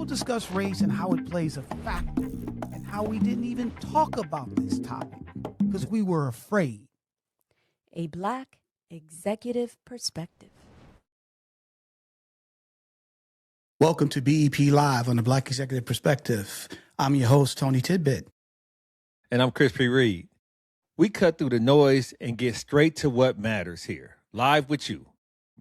We'll discuss race and how it plays a factor, and how we didn't even talk about this topic because we were afraid. A Black Executive Perspective. Welcome to BEP Live on the Black Executive Perspective. I'm your host, TonyTidbit. And I'm Chris P. We cut through the noise and get straight to what matters here. Live with you.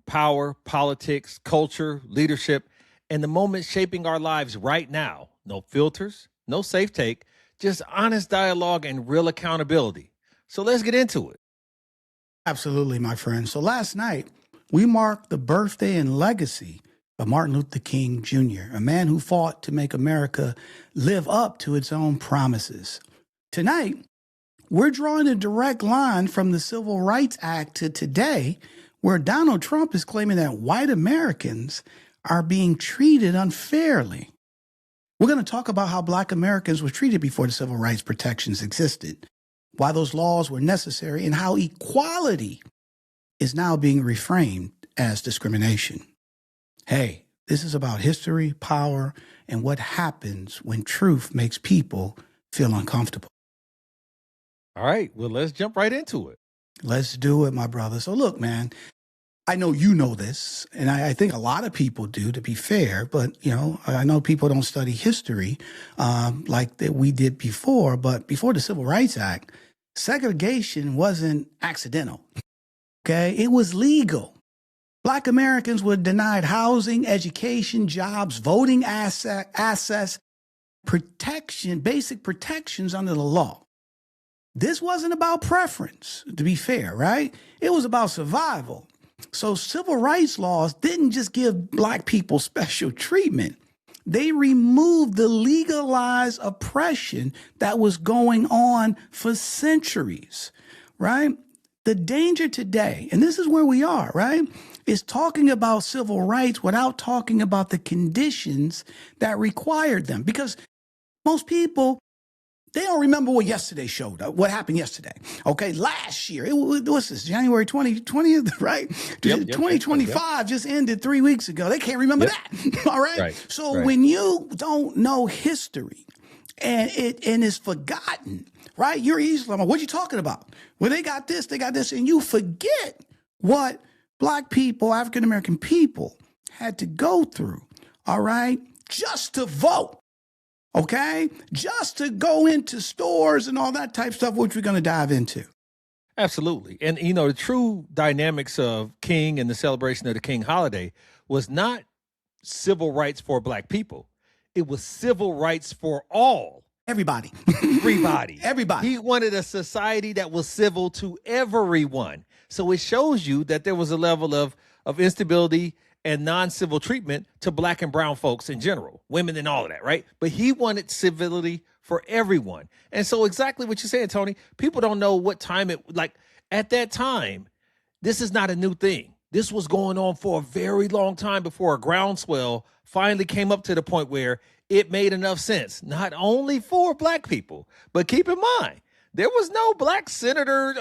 Power, politics, culture, leadership, and the moment shaping our lives right now. No filters, no safe take, just honest dialogue and real accountability. So let's get into it. Absolutely, my friend. So last night, we marked the birthday and legacy of Martin Luther King Jr., a man who fought to make America live up to its own promises. Tonight, we're drawing a direct line from the Civil Rights Act to today, where Donald Trump is claiming that white Americans are being treated unfairly. We're going to talk about how Black Americans were treated before the civil rights protections existed, why those laws were necessary, and how equality is now being reframed as discrimination. Hey, this is about history, power, and what happens when truth makes people feel uncomfortable. All right, well, let's jump right into it. Let's do it, my brother. So look, man, I know you know this, and I think a lot of people do, to be fair, but, you know, I know people don't study history like that we did before, but before the Civil Rights Act, segregation wasn't accidental, okay? It was legal. Black Americans were denied housing, education, jobs, voting access, protection, basic protections under the law. This wasn't about preference, to be fair, right? It was about survival. So civil rights laws didn't just give Black people special treatment. They removed the legalized oppression that was going on for centuries, right? The danger today, and this is where we are, right, is talking about civil rights without talking about the conditions that required them. Because most people, they don't remember what yesterday showed up, what happened yesterday. Okay, last year, what's this, January 2020, right? 2025 just ended 3 weeks ago. They can't remember that, all right? So when you don't know history and it's forgotten, right? You're easily, what are you talking about? Well, they got this, and you forget what Black people, African-American people had to go through, all right, just to vote. Okay, just to go into stores and all that type stuff, which we're going to dive into. Absolutely. And, you know, the true dynamics of King and the celebration of the King holiday was not civil rights for Black people. It was civil rights for all. Everybody. Everybody. He wanted a society that was civil to everyone. So it shows you that there was a level of instability and non-civil treatment to Black and brown folks in general, women and all of that, right? But he wanted civility for everyone. And so exactly what you're saying, Tony, people don't know what time at that time, this is not a new thing. This was going on for a very long time before a groundswell finally came up to the point where it made enough sense, not only for Black people, but keep in mind, there was no Black senator,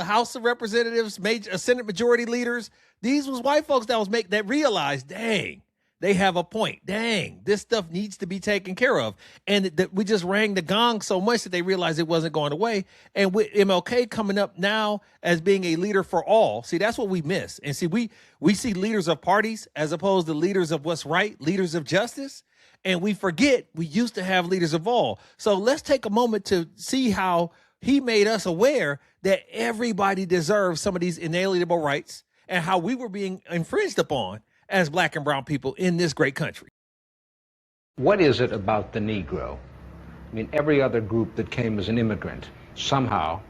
House of Representatives, Senate majority leaders. These was white folks that realized, dang, they have a point. Dang, this stuff needs to be taken care of. And we just rang the gong so much that they realized it wasn't going away. And with MLK coming up now as being a leader for all, see, that's what we miss. And see, we see leaders of parties as opposed to leaders of what's right, leaders of justice. And we forget we used to have leaders of all. So let's take a moment to see how he made us aware that everybody deserves some of these inalienable rights and how we were being infringed upon as Black and brown people in this great country. What is it about the Negro? I mean, every other group that came as an immigrant somehow,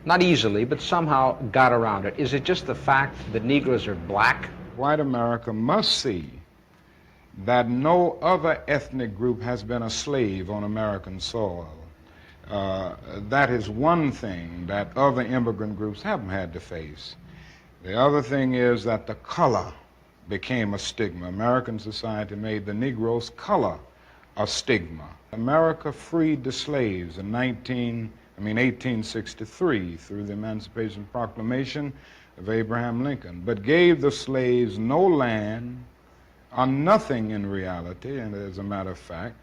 not easily, but somehow got around it. Is it just the fact that Negroes are Black? White America must see that no other ethnic group has been a slave on American soil. That is one thing that other immigrant groups haven't had to face. The other thing is that the color became a stigma. American society made the Negro's color a stigma. America freed the slaves in 1863 through the Emancipation Proclamation of Abraham Lincoln, but gave the slaves no land, are nothing in reality, and as a matter of fact,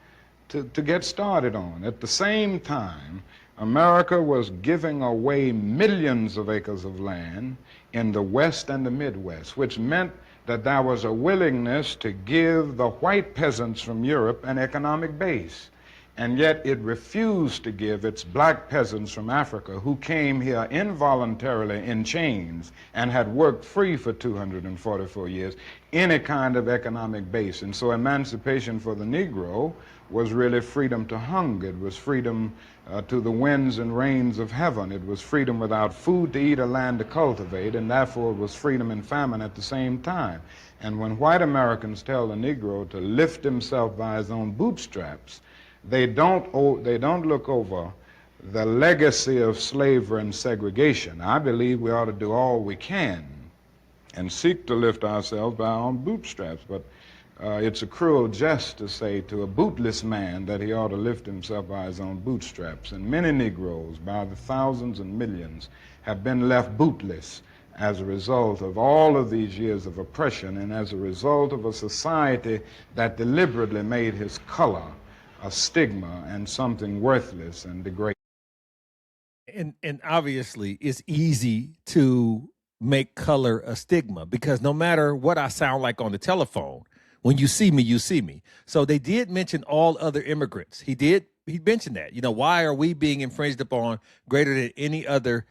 to get started on. At the same time, America was giving away millions of acres of land in the West and the Midwest, which meant that there was a willingness to give the white peasants from Europe an economic base. And yet it refused to give its black peasants from Africa, who came here involuntarily in chains and had worked free for 244 years, any kind of economic base. And so emancipation for the Negro was really freedom to hunger. It was freedom to the winds and rains of heaven. It was freedom without food to eat or land to cultivate, and therefore it was freedom and famine at the same time. And when white Americans tell the Negro to lift himself by his own bootstraps, they don't look over the legacy of slavery and segregation. I believe we ought to do all we can and seek to lift ourselves by our own bootstraps, but it's a cruel jest to say to a bootless man that he ought to lift himself by his own bootstraps. And many Negroes, by the thousands and millions, have been left bootless as a result of all of these years of oppression and as a result of a society that deliberately made his color a stigma and something worthless and degrading. And obviously it's easy to make color a stigma, because no matter what I sound like on the telephone, when you see me, you see me. So they did mention all other immigrants. He mentioned that, why are we being infringed upon greater than any other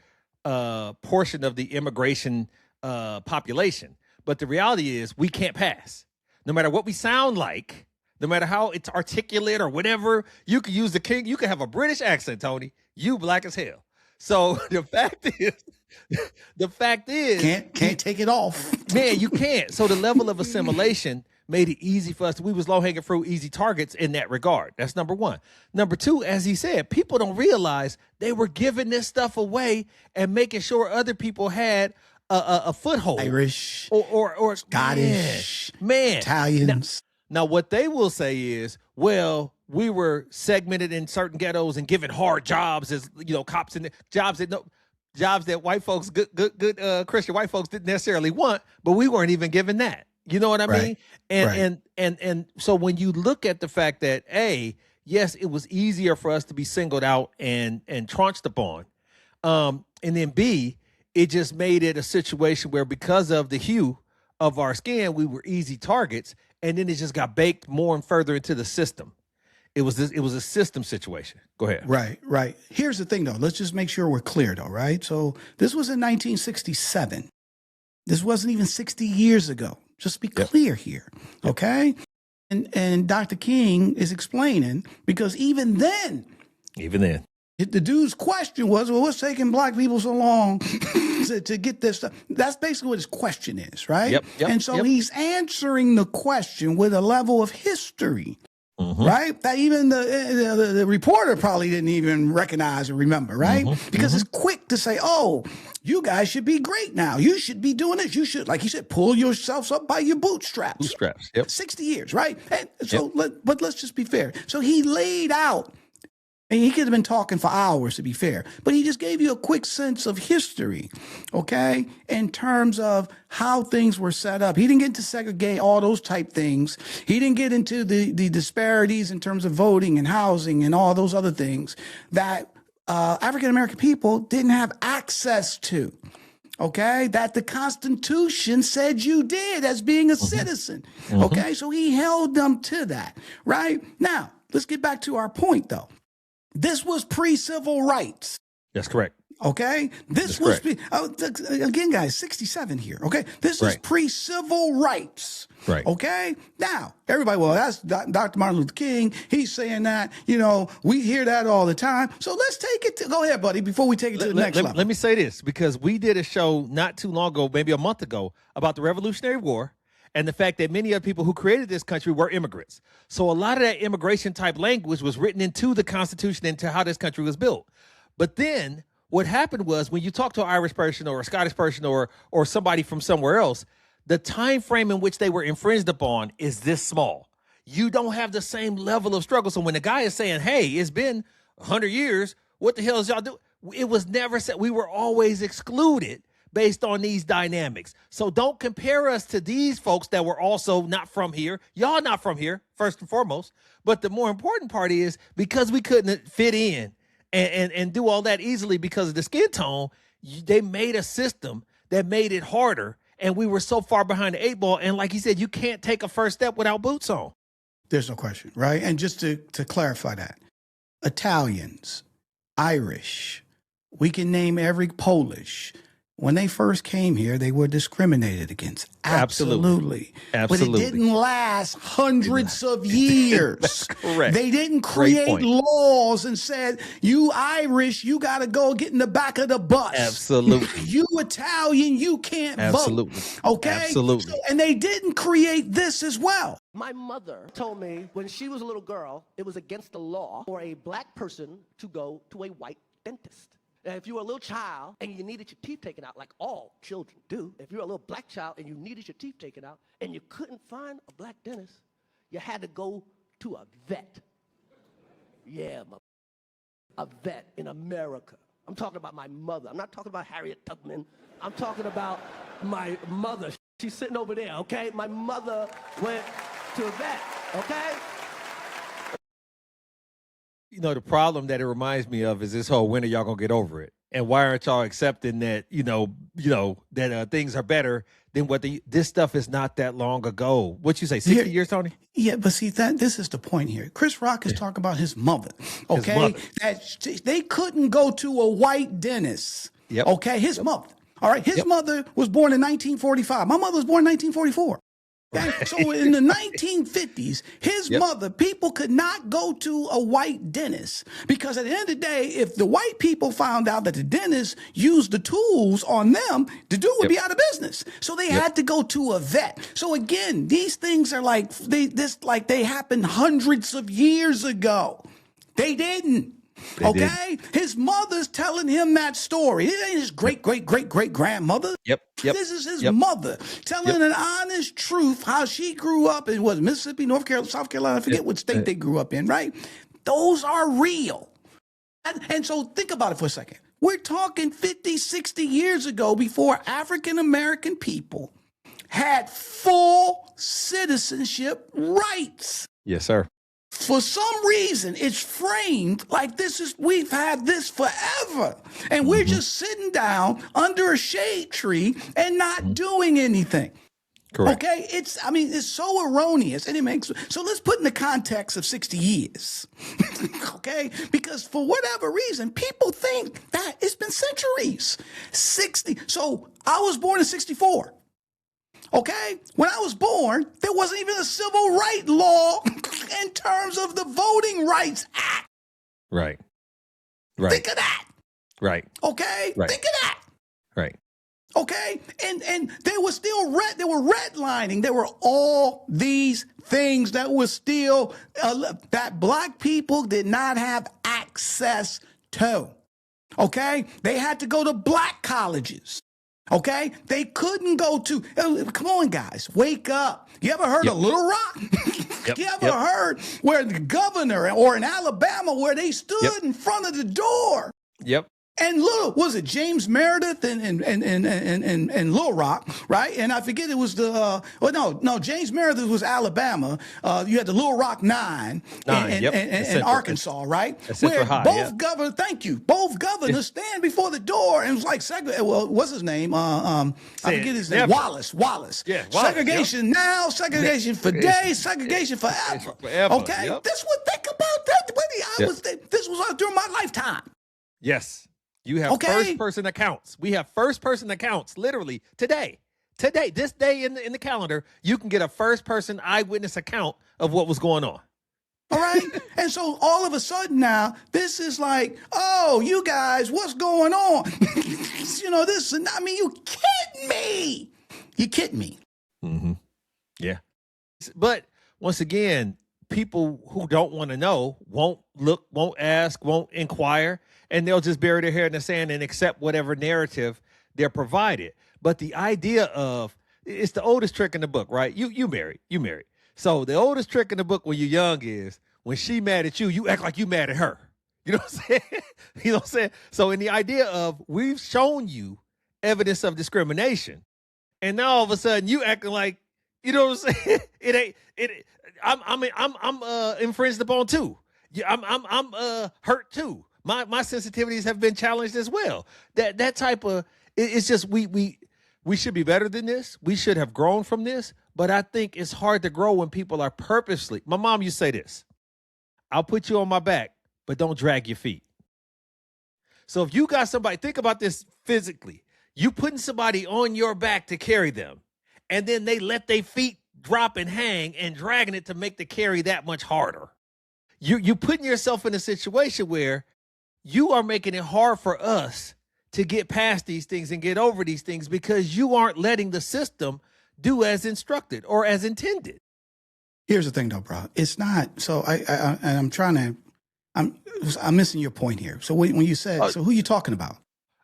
portion of the immigration population? But the reality is we can't pass. No matter what we sound like, no matter how it's articulate or whatever, you can use you can have a British accent, Tony. You black as hell. So the fact is, can't take it off. Man, you can't. So the level of assimilation made it easy for us. We was low-hanging fruit, easy targets in that regard. That's number one. Number two, as he said, people don't realize they were giving this stuff away and making sure other people had a foothold. Irish, or Scottish, man, Italians. Now, what they will say is, well, we were segmented in certain ghettos and given hard jobs as, cops in the jobs that white folks, good Christian white folks didn't necessarily want, but we weren't even given that. You know what I mean? And so when you look at the fact that yes, it was easier for us to be singled out and trounced upon, and then B, it just made it a situation where because of the hue of our skin, we were easy targets. And then it just got baked more and further into the system. It was a system situation. Go ahead. Right. Here's the thing, though. Let's just make sure we're clear, though, right? So this was in 1967. This wasn't even 60 years ago. Just be clear here, okay? And Dr. King is explaining, because even then, the dude's question was, well, what's taking black people so long to get this stuff? That's basically what his question is, right? Yep, and so he's answering the question with a level of history, right? That even the reporter probably didn't even recognize or remember, right? Because it's quick to say, oh, you guys should be great now. You should be doing this. You should, like he said, pull yourselves up by your bootstraps. 60 years, right? And so, but let's just be fair. So he laid out, and he could have been talking for hours, to be fair, but he just gave you a quick sense of history, okay, in terms of how things were set up. He didn't get into segregate, all those type things. He didn't get into the disparities in terms of voting and housing and all those other things that African-American people didn't have access to, okay, that the Constitution said you did as being a citizen, okay? So he held them to that, right? Now, let's get back to our point, though. This was pre-civil rights. That's correct. Okay? This was, again, guys, 67 here, okay? This is pre-civil rights. Right. Okay? Now, everybody, well, that's Dr. Martin Luther King. He's saying that, we hear that all the time. So let's take it go ahead, buddy, before we take it to the next level. Let me say this, because we did a show not too long ago, maybe a month ago, about the Revolutionary War and the fact that many of the people who created this country were immigrants. So a lot of that immigration type language was written into the Constitution, into how this country was built. But then what happened was, when you talk to an Irish person or a Scottish person or somebody from somewhere else, the time frame in which they were infringed upon is this small. You don't have the same level of struggle. So when the guy is saying, hey, it's been 100 years, what the hell is y'all doing? It was never said. We were always excluded based on these dynamics. So don't compare us to these folks that were also not from here. Y'all not from here, first and foremost. But the more important part is because we couldn't fit in and do all that easily because of the skin tone, they made a system that made it harder. And we were so far behind the 8 ball. And like he said, you can't take a first step without boots on. There's no question, right? And just to clarify that, Italians, Irish, we can name every Polish. When they first came here, they were discriminated against. Absolutely. But it didn't last hundreds of years. Correct. They didn't create laws and said, you Irish, you got to go get in the back of the bus. Absolutely. You Italian, you can't vote. Okay? Absolutely. And they didn't create this as well. My mother told me when she was a little girl, it was against the law for a black person to go to a white dentist. Now, if you were a little child and you needed your teeth taken out, like all children do, if you're a little black child and you needed your teeth taken out and you couldn't find a black dentist, you had to go to a vet. Yeah, a vet in America. I'm talking about my mother. I'm not talking about Harriet Tubman. I'm talking about my mother. She's sitting over there, okay? My mother went to a vet, okay? You know, the problem that it reminds me of is this whole when are y'all gonna get over it? And why aren't y'all accepting that, that things are better than what this stuff is not that long ago? What you say, 60 years, Tony? Yeah, but see, this is the point here. Chris Rock is talking about his mother, okay? His mother. That they couldn't go to a white dentist, okay? His mother, all right? His mother was born in 1945. My mother was born in 1944. Okay? So in the 1950s, his mother, people could not go to a white dentist because at the end of the day, if the white people found out that the dentist used the tools on them, the dude would be out of business. So they had to go to a vet. So again, these things are like they happened hundreds of years ago. They didn't. His mother's telling him that story. It ain't his great-great-great-great-grandmother. This is his mother telling an honest truth how she grew up in Mississippi, North Carolina, South Carolina. I forget what state they grew up in, right? Those are real. And so think about it for a second. We're talking 50, 60 years ago before African-American people had full citizenship rights. Yes, sir. For some reason, it's framed like we've had this forever. And we're just sitting down under a shade tree and not doing anything. Correct. Okay? It's so erroneous. And so let's put in the context of 60 years. Okay? Because for whatever reason, people think that it's been centuries. 60. So I was born in 64. Okay? When I was born, there wasn't even a civil right law in terms of the Voting Rights Act. Right. Think of that. Right. Okay? Right. Think of that. Right. Okay? And they were still redlining. There were all these things that were still that black people did not have access to. Okay? They had to go to black colleges. Okay? They couldn't go to, come on, guys, wake up. You ever heard of Little Rock? You ever heard where the governor or in Alabama where they stood in front of the door? And was it James Meredith and Little Rock, right? And I forget it was James Meredith was Alabama. You had the Little Rock Nine and Arkansas, right? Where both governors, both governors stand before the door and it was like, what's his name? I forget his name. Wallace. Yeah, Wallace. Segregation now, segregation for days, segregation forever. Okay? Think about that. This was during my lifetime. Yes. You have first-person accounts. We have first-person accounts, literally, today, this day in the calendar, you can get a first-person eyewitness account of what was going on. All right? And so all of a sudden now, this is like, oh, you guys, what's going on? You kidding me. You kidding me. Mm-hmm. Yeah. But once again, people who don't want to know won't look, won't ask, won't inquire, and they'll just bury their hair in the sand and accept whatever narrative they're provided. But the idea of, it's the oldest trick in the book, right? You married. So the oldest trick in the book when you're young is when she mad at you, you act like you mad at her. You know what I'm saying? You know what I'm saying? So in the idea of we've shown you evidence of discrimination. And now all of a sudden you acting like, you know what I'm saying? I'm infringed upon too. Yeah, I'm hurt too. My sensitivities have been challenged as well. That type of, it's just we should be better than this. We should have grown from this. But I think it's hard to grow when people are purposely. My mom used to say this: I'll put you on my back, but don't drag your feet. So if you got somebody, think about this physically. You putting somebody on your back to carry them, and then they let their feet drop and hang and dragging it to make the carry that much harder. You putting yourself in a situation where you are making it hard for us to get past these things and get over these things because you aren't letting the system do as instructed or as intended. Here's the thing, though, bro. It's not. So I'm missing your point here. So when you said, so who are you talking about?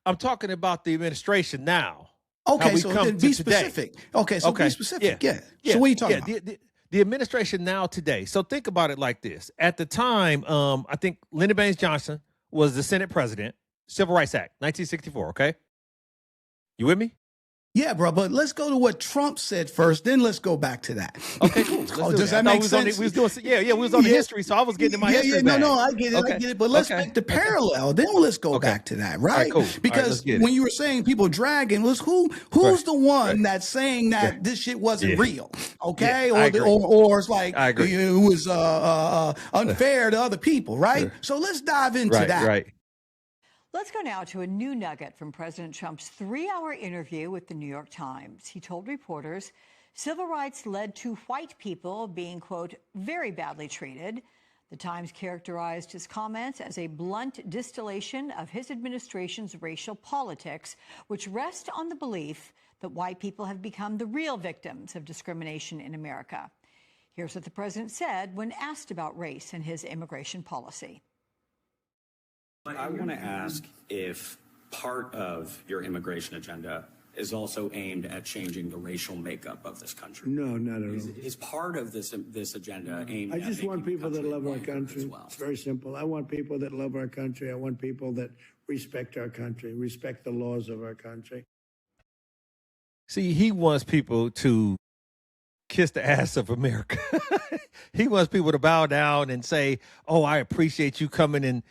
I'm talking about the administration now. Okay, so then be specific. Okay, so be specific. Yeah. So what are you talking about? The administration now today. So think about it like this. At the time, I think Lyndon Baines Johnson was the Senate president. Civil Rights Act, 1964, okay? You with me? Yeah, bro, but let's go to what Trump said first, then let's go back to that. Okay, cool. Does that make sense? We was on the history, so I was getting in my history back. No, I get it. But let's make the parallel. Then let's go back to that, right? Cool. Because when you were saying people dragging, who's the one that's saying that this shit wasn't real, okay? Or it's like it was unfair to other people, right? So let's dive into that. Right. Let's go now to a new nugget from President Trump's 3-hour interview with the New York Times. He told reporters civil rights led to white people being, quote, very badly treated. The Times characterized his comments as a blunt distillation of his administration's racial politics, which rest on the belief that white people have become the real victims of discrimination in America. Here's what the president said when asked about race and his immigration policy. I want to ask if part of your immigration agenda is also aimed at changing the racial makeup of this country. No, not at all. Is part of this agenda aimed I at just want people that love our country. Well? It's very simple. I want people that love our country. I want people that respect our country, respect the laws of our country. See, he wants people to kiss the ass of America. He wants people to bow down and say, oh, I appreciate you coming and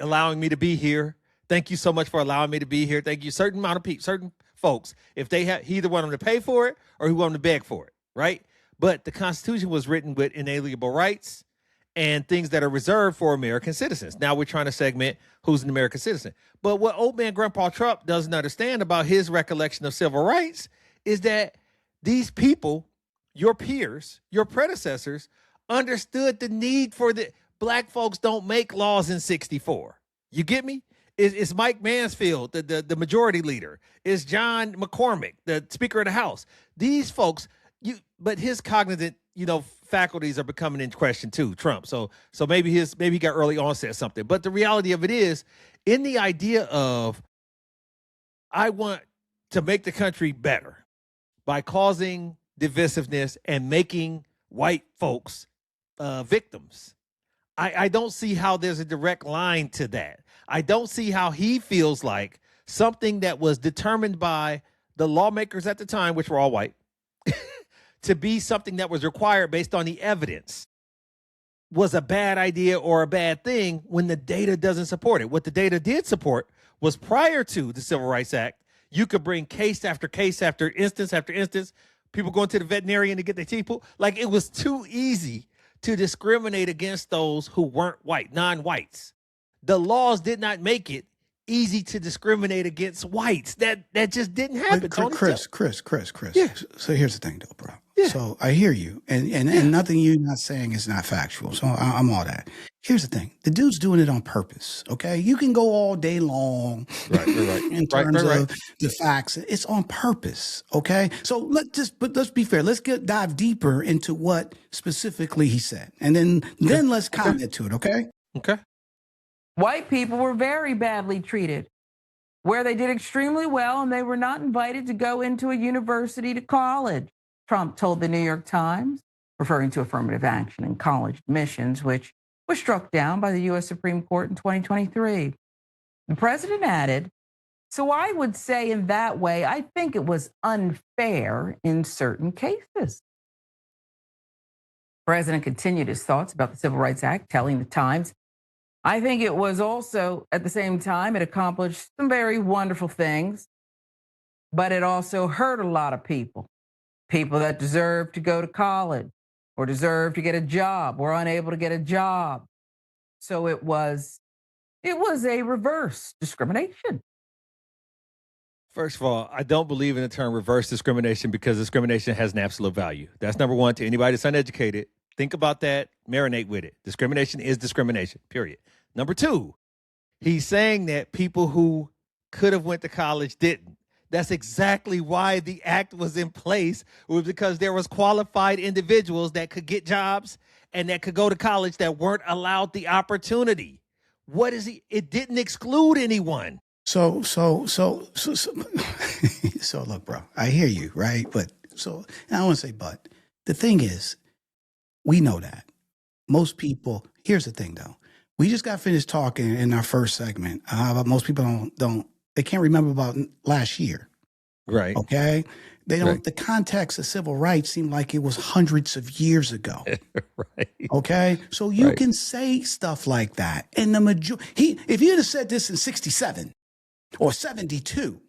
allowing me to be here. Thank you so much for allowing me to be here. Thank you. Certain amount of people, certain folks, if they have, he either want them to pay for it or he want them to beg for it, right? But the Constitution was written with inalienable rights and things that are reserved for American citizens. Now we're trying to segment who's an American citizen. But what old man Grandpa Trump doesn't understand about his recollection of civil rights is that these people, your peers, your predecessors, understood the need for the black folks don't make laws in 64. You get me? It's Mike Mansfield, the majority leader. It's John McCormick, the Speaker of the House. These folks, but his cognitive, faculties are becoming in question too, Trump. So maybe he got early onset or something. But the reality of it is, in the idea of, I want to make the country better by causing divisiveness and making white folks victims. I don't see how there's a direct line to that. I don't see how he feels like something that was determined by the lawmakers at the time, which were all white, to be something that was required based on the evidence was a bad idea or a bad thing when the data doesn't support it. What the data did support was prior to the Civil Rights Act, you could bring case after case after instance, people going to the veterinarian to get their teeth pulled. Like, it was too easy to discriminate against those who weren't white, non-whites. The laws did not make it easy to discriminate against whites. That just didn't happen. Chris. Yeah. So here's the thing, though, bro. Yeah. So I hear you, and nothing you're not saying is not factual. So I'm all that. Here's the thing: the dude's doing it on purpose. Okay, you can go all day long, right. in terms of the facts. It's on purpose. Okay, so let's be fair. Let's dive deeper into what specifically he said, and then let's comment to it. Okay. Okay. White people were very badly treated, where they did extremely well and they were not invited to go into a university to college, Trump told the New York Times, referring to affirmative action in college admissions, which was struck down by the U.S. Supreme Court in 2023. The president added So I would say in that way, I think it was unfair in certain cases. The president continued his thoughts about the Civil Rights Act, telling the Times, I think it was also, at the same time, it accomplished some very wonderful things, but it also hurt a lot of people. People that deserve to go to college or deserve to get a job were unable to get a job. So it was a reverse discrimination. First of all, I don't believe in the term reverse discrimination because discrimination has an absolute value. That's number one. To anybody that's uneducated, think about that, marinate with it. Discrimination is discrimination, period. Number two, he's saying that people who could have went to college didn't. That's exactly why the act was in place, was because there was qualified individuals that could get jobs and that could go to college that weren't allowed the opportunity. What is he? It didn't exclude anyone. So look, bro, I hear you, right? But so I don't want to say, but the thing is, we know that most people, here's the thing though. We just got finished talking in our first segment about most people they can't remember about last year. Right. Okay. They don't, right. The context of civil rights seemed like it was hundreds of years ago. Right. Okay. So you right. can say stuff like that. And if you had said this in 67 or 72,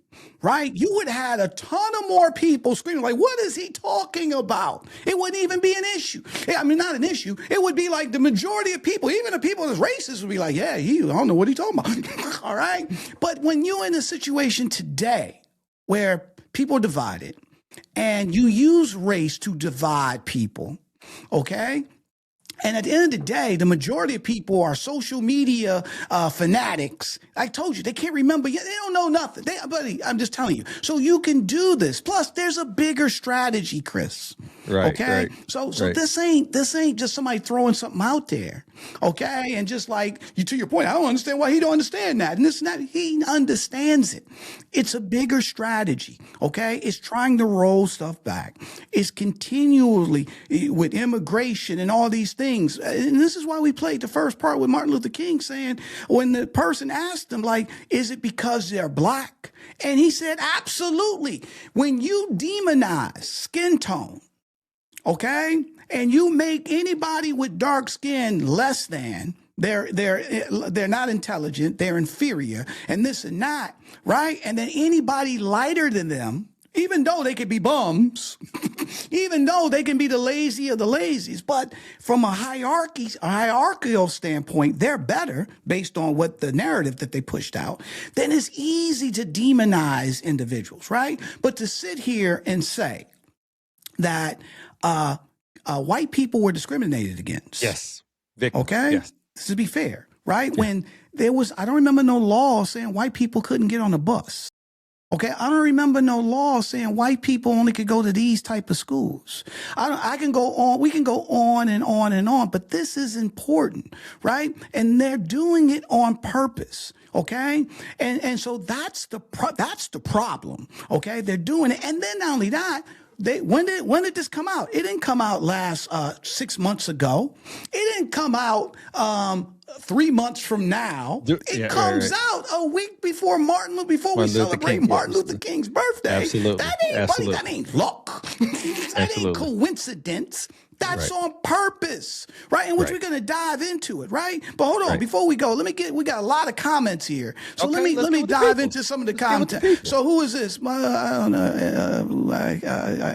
right, you would have had a ton of more people screaming like, what is he talking about? It wouldn't even be an issue. I mean, not an issue. It would be like the majority of people, even the people that's racist would be like, yeah, I don't know what he's talking about. All right. But when you're in a situation today where people are divided and you use race to divide people, okay? And at the end of the day, the majority of people are social media fanatics. I told you, they can't remember yet. They don't know nothing. Buddy, I'm just telling you. So you can do this. Plus, there's a bigger strategy, Chris. Right. Okay. Right, so right. this ain't just somebody throwing something out there. Okay. And just like to your point, I don't understand why he don't understand that. And this and that. He understands it. It's a bigger strategy. Okay. It's trying to roll stuff back. It's continually with immigration and all these things. And this is why we played the first part with Martin Luther King saying, when the person asked him, like, is it because they're black? And he said, absolutely. When you demonize skin tone, okay, and you make anybody with dark skin less than, they're not intelligent, they're inferior, and this and that, right? And then anybody lighter than them, even though they could be bums, even though they can be the lazy of the lazies, but from a hierarchical standpoint, they're better based on what the narrative that they pushed out, then it's easy to demonize individuals, right? But to sit here and say that white people were discriminated against. Yes. Victims. Okay? Yes. To be fair, right? Yeah. When there was, I don't remember no law saying white people couldn't get on a bus. Okay, I don't remember no law saying white people only could go to these type of schools. I can go on, we can go on and on and on, but this is important, right? And they're doing it on purpose. Okay, and so that's the problem. Okay, they're doing it, and then not only that. When did this come out? It didn't come out last 6 months ago. It didn't come out 3 months from now. It comes out a week before we celebrate Martin Luther King's birthday. Absolutely. That ain't luck. That ain't coincidence. That's on purpose, right? In which we're going to dive into it, right? But hold on, before we go, we got a lot of comments here. So let me dive into some of the comments. So who is this? I don't know.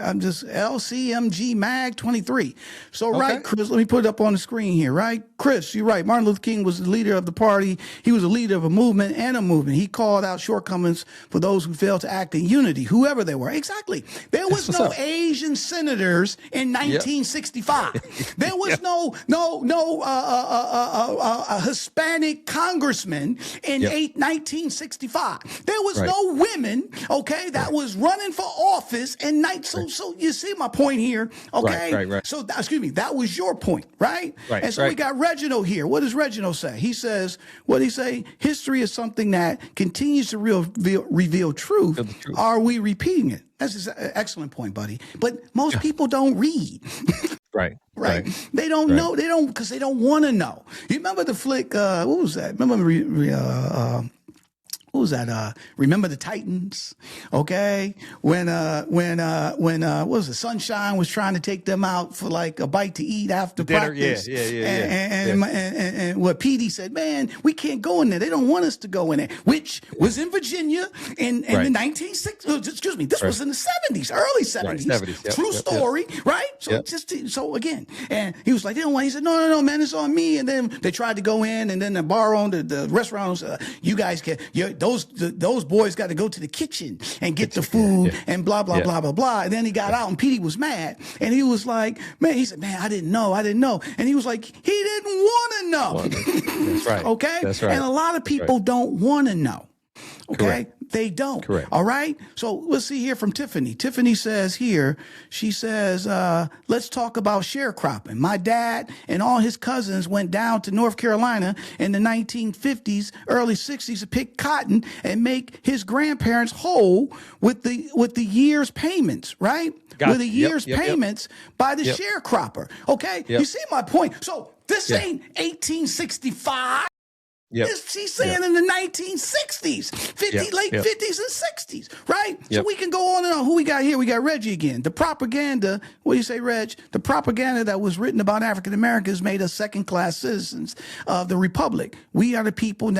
I'm just LCMG Mag 23. So right, Chris, let me put it up on the screen here, right? Chris, you're right. Martin Luther King was the leader of the party. He was a leader of a movement and a movement. He called out shortcomings for those who failed to act in unity, whoever they were. Exactly. There was no Asian senators in 1965. There was no Hispanic congressman in 1965. There was no women, okay, that was running for office in So you see my point here, okay? Right. So excuse me, that was your point, right? And so we got Reginald here. What does Reginald say? He says, what did he say? History is something that continues to reveal truth. Are we repeating it? That's an excellent point, buddy. But most people don't read. Right. They don't know. They don't, because they don't want to know. You remember the flick, what was that? Remember what was that? Remember the Titans? Okay. When what was it? Sunshine was trying to take them out for like a bite to eat after Dinner, practice. yeah. And what Petey said, man, we can't go in there. They don't want us to go in there, which was in Virginia in the 1960s. Excuse me. This was in the 70s, early 70s. Right, 70s, yep, True story, right? So so again, and he was like, they don't want. He said, no, man, it's on me. And then they tried to go in, and then the bar owner, the restaurants, you guys can. Those boys got to go to the kitchen and get the food and blah, blah, blah, blah, blah. And then he got out and Petey was mad. And he was like, man, he said, man, I didn't know. And he was like, he didn't want to know. That's right. Okay? That's right. And a lot of people don't want to know. Okay? Correct. They don't. Correct. All right? So let's see here from Tiffany. Tiffany says here, she says, let's talk about sharecropping. My dad and all his cousins went down to North Carolina in the 1950s, early 60s to pick cotton and make his grandparents whole with the year's payments, right? With the year's payments by the sharecropper. Okay? You see my point? So this ain't 1865. She's saying in the 1960s, late 50s and 60s, right? So we can go on and on. Who we got here? We got Reggie again. The propaganda, what do you say, Reg? The propaganda that was written about African Americans made us second-class citizens of the Republic. We are the people,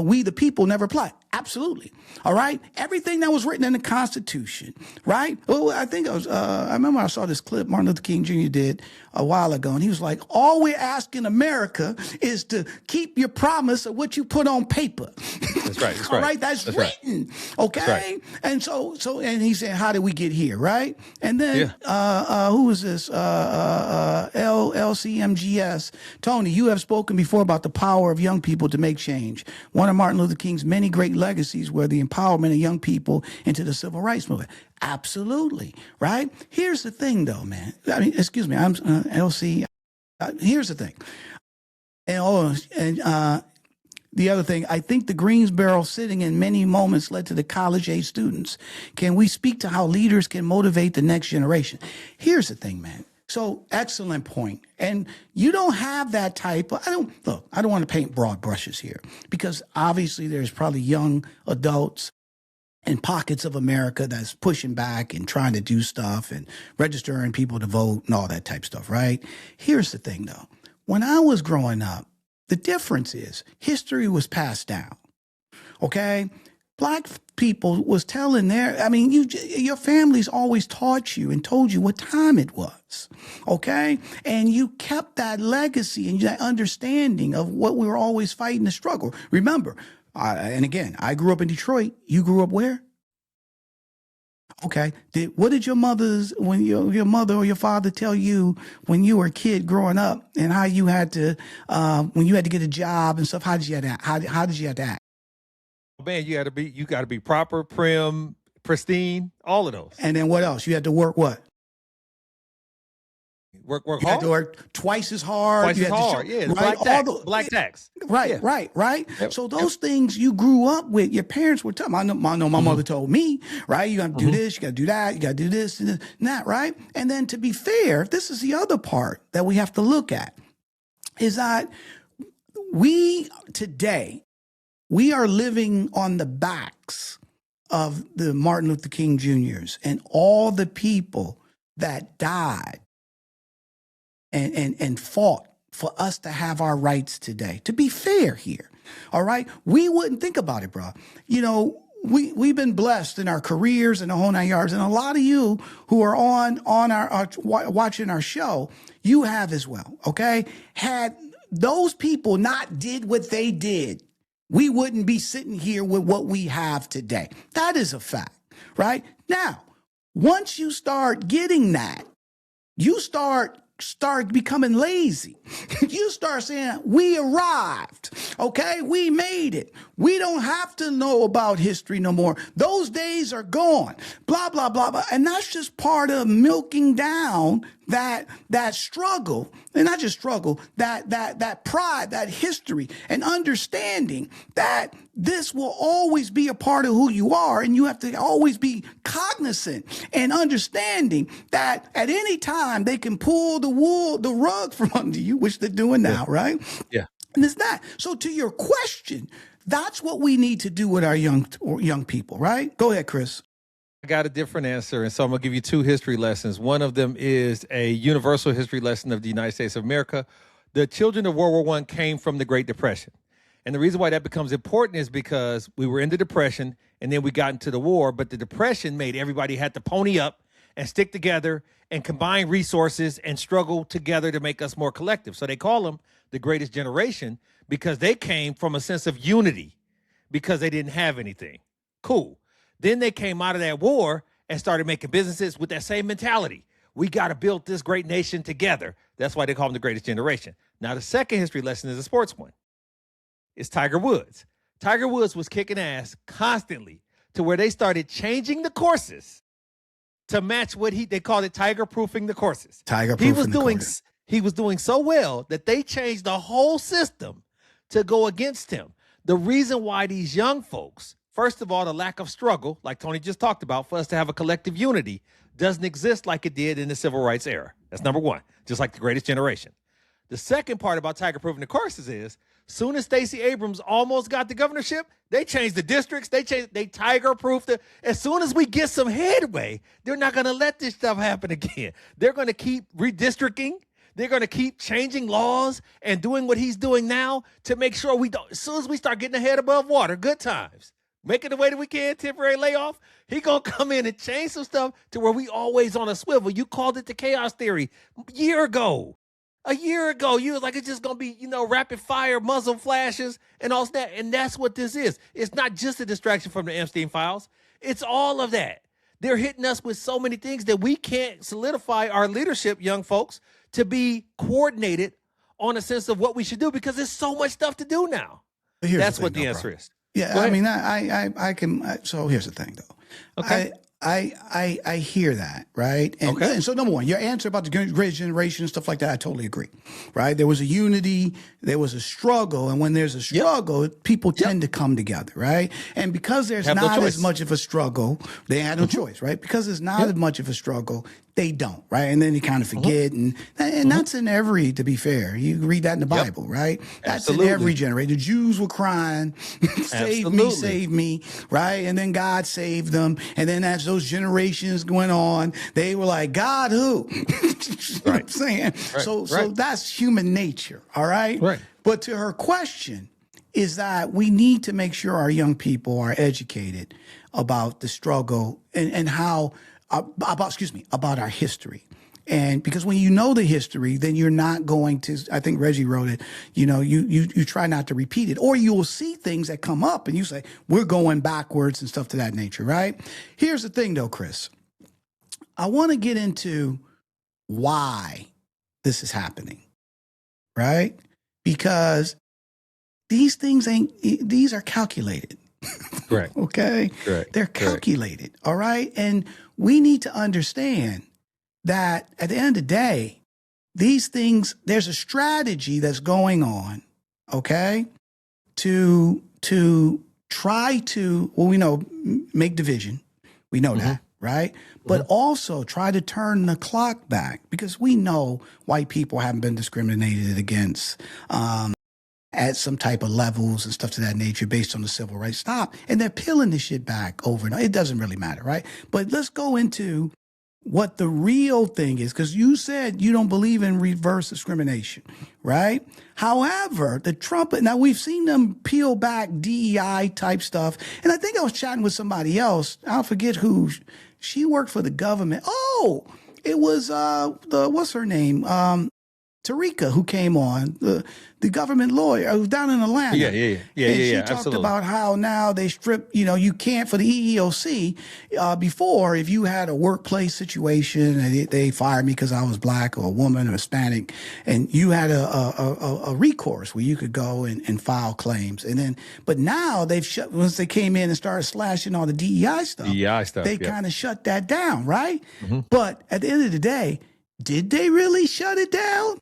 we the people never apply. Absolutely. All right? Everything that was written in the Constitution, right? Well, I think I remember I saw this clip Martin Luther King Jr. did a while ago, and he was like, all we're asking America is to keep your promise of what you put on paper. That's right. That's All right. right? That's written. Right. Okay? That's right. And so, and he said, how did we get here, right? And then, who is this? LCMGS. Tony, you have spoken before about the power of young people to make change. One of Martin Luther King's many great legacies were the empowerment of young people into the civil rights movement. Absolutely, right? Here's the thing, though, man. I mean, excuse me, I'm LC. Here's the thing. The other thing, I think the Greensboro sitting in many moments led to the college-age students. Can we speak to how leaders can motivate the next generation? Here's the thing, man. So excellent point. And you don't have that type of, I don't want to paint broad brushes here because obviously there's probably young adults in pockets of America that's pushing back and trying to do stuff and registering people to vote and all that type stuff, right? Here's the thing though. When I was growing up, the difference is history was passed down. Okay? Black people was telling your families always taught you and told you what time it was, okay? And you kept that legacy and that understanding of what we were always fighting the struggle. Remember, and again, I grew up in Detroit. You grew up where? Okay. What did your when your mother or your father tell you when you were a kid growing up and how you had to, when you had to get a job and stuff, how did you have to act? How did you have to act? Man, you got to be proper, prim, pristine, all of those. And then what else? You had to work what? Work you hard. had to work twice as hard. Twice you as had hard. to show, Yeah, right? black tax. Right, right. Yep. So those things you grew up with, your parents were telling. I know my mother told me, right? You got to do this, you got to do that, you got to do this and that, right? And then to be fair, this is the other part that we have to look at, is that we are living on the backs of the Martin Luther King Jr.'s and all the people that died and fought for us to have our rights today. To be fair here, all right? We wouldn't think about it, bro. You know, we've been blessed in our careers and the whole 9 yards, and a lot of you who are on our watching our show, you have as well, okay? Had those people not did what they did, we wouldn't be sitting here with what we have today. That is a fact, right? Now, once you start getting that, you start becoming lazy. You start saying, we arrived, okay? We made it. We don't have to know about history no more. Those days are gone, blah, blah, blah, blah. And that's just part of milking down that struggle, and not just struggle, that pride, that history, and understanding that this will always be a part of who you are, and you have to always be cognizant and understanding that at any time they can pull the rug from under you, which they're doing now, right? Yeah. And it's not. So to your question, That's what we need to do with our young people, right? Go ahead, Chris. I got a different answer, and so I'm going to give you two history lessons. One of them is a universal history lesson of the United States of America. The children of World War I came from the Great Depression. And the reason why that becomes important is because we were in the Depression, and then we got into the war, but the Depression made everybody had to pony up and stick together and combine resources and struggle together to make us more collective. So they call them the greatest generation because they came from a sense of unity because they didn't have anything. Cool. Then they came out of that war and started making businesses with that same mentality. We got to build this great nation together. That's why they call them the greatest generation. Now, the second history lesson is a sports one. It's Tiger Woods. Tiger Woods was kicking ass constantly to where they started changing the courses to match what they called it tiger-proofing the courses. He was doing so well that they changed the whole system to go against him. The reason why these young folks, first of all, the lack of struggle, like Tony just talked about, for us to have a collective unity, doesn't exist like it did in the civil rights era. That's number one, just like the greatest generation. The second part about tiger-proofing the courses is, soon as Stacey Abrams almost got the governorship, they changed the districts, they tiger-proofed it. As soon as we get some headway, they're not going to let this stuff happen again. They're going to keep redistricting. They're going to keep changing laws and doing what he's doing now to make sure we don't, as soon as we start getting ahead above water, good times, make it the way that we can, temporary layoff, he going to come in and change some stuff to where we always on a swivel. You called it the chaos theory a year ago. You was like, it's just going to be, rapid fire muzzle flashes and all that. And that's what this is. It's not just a distraction from the Epstein files. It's all of that. They're hitting us with so many things that we can't solidify our leadership, young folks, to be coordinated on a sense of what we should do because there's so much stuff to do now. That's what the answer is. Yeah, I mean, I can. So here's the thing, though. Okay. I hear that, right? And so number one, your answer about the great generation and stuff like that, I totally agree, right? There was a unity, there was a struggle, and when there's a struggle, people tend to come together, right? And because there's not as much of a struggle, they had no choice, right? Because there's not as much of a struggle, they don't, right? And then you kind of forget, and that's in every, to be fair, you read that in the Bible, right? That's in every generation. The Jews were crying, save me, right? And then God saved them, and then as those generations went on, they were like, God who? You know what I'm saying? So that's human nature, all right? Right. But to her question is that we need to make sure our young people are educated about the struggle and how, about our history. And because when you know the history, then you're not going to, I think Reggie wrote it, you try not to repeat it, or you will see things that come up and you say, we're going backwards and stuff to that nature, right? Here's the thing though, Chris, I want to get into why this is happening, right? Because these things these are calculated. Correct. Okay. Correct. They're calculated. All right. And we need to understand that at the end of the day, these things, there's a strategy that's going on, okay, to try to, well, we know, make division. We know that, right? But also try to turn the clock back because we know white people haven't been discriminated against at some type of levels and stuff to that nature based on the civil rights. Stop. And they're peeling this shit back over and over. It doesn't really matter, right? But let's go into what the real thing is, because you said you don't believe in reverse discrimination, right? However, now we've seen them peel back DEI type stuff. And I think I was chatting with somebody else. I'll forget who. She worked for the government. Oh, it was what's her name? Tarika, who came on, the government lawyer, who was down in Atlanta. Yeah. And she talked about how now they strip, you can't, for the EEOC, before, if you had a workplace situation and they fired me because I was black or a woman or Hispanic, and you had a recourse where you could go and file claims. And then, but now they've shut, once they came in and started slashing all the DEI stuff, they kind of shut that down, right? But at the end of the day, did they really shut it down?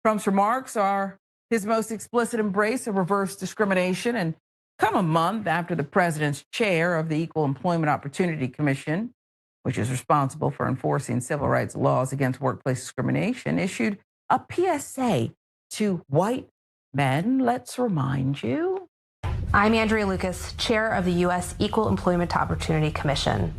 Trump's remarks are his most explicit embrace of reverse discrimination and come a month after the president's chair of the Equal Employment Opportunity Commission, which is responsible for enforcing civil rights laws against workplace discrimination, issued a PSA to white men. Let's remind you. I'm Andrea Lucas, chair of the U.S. Equal Employment Opportunity Commission.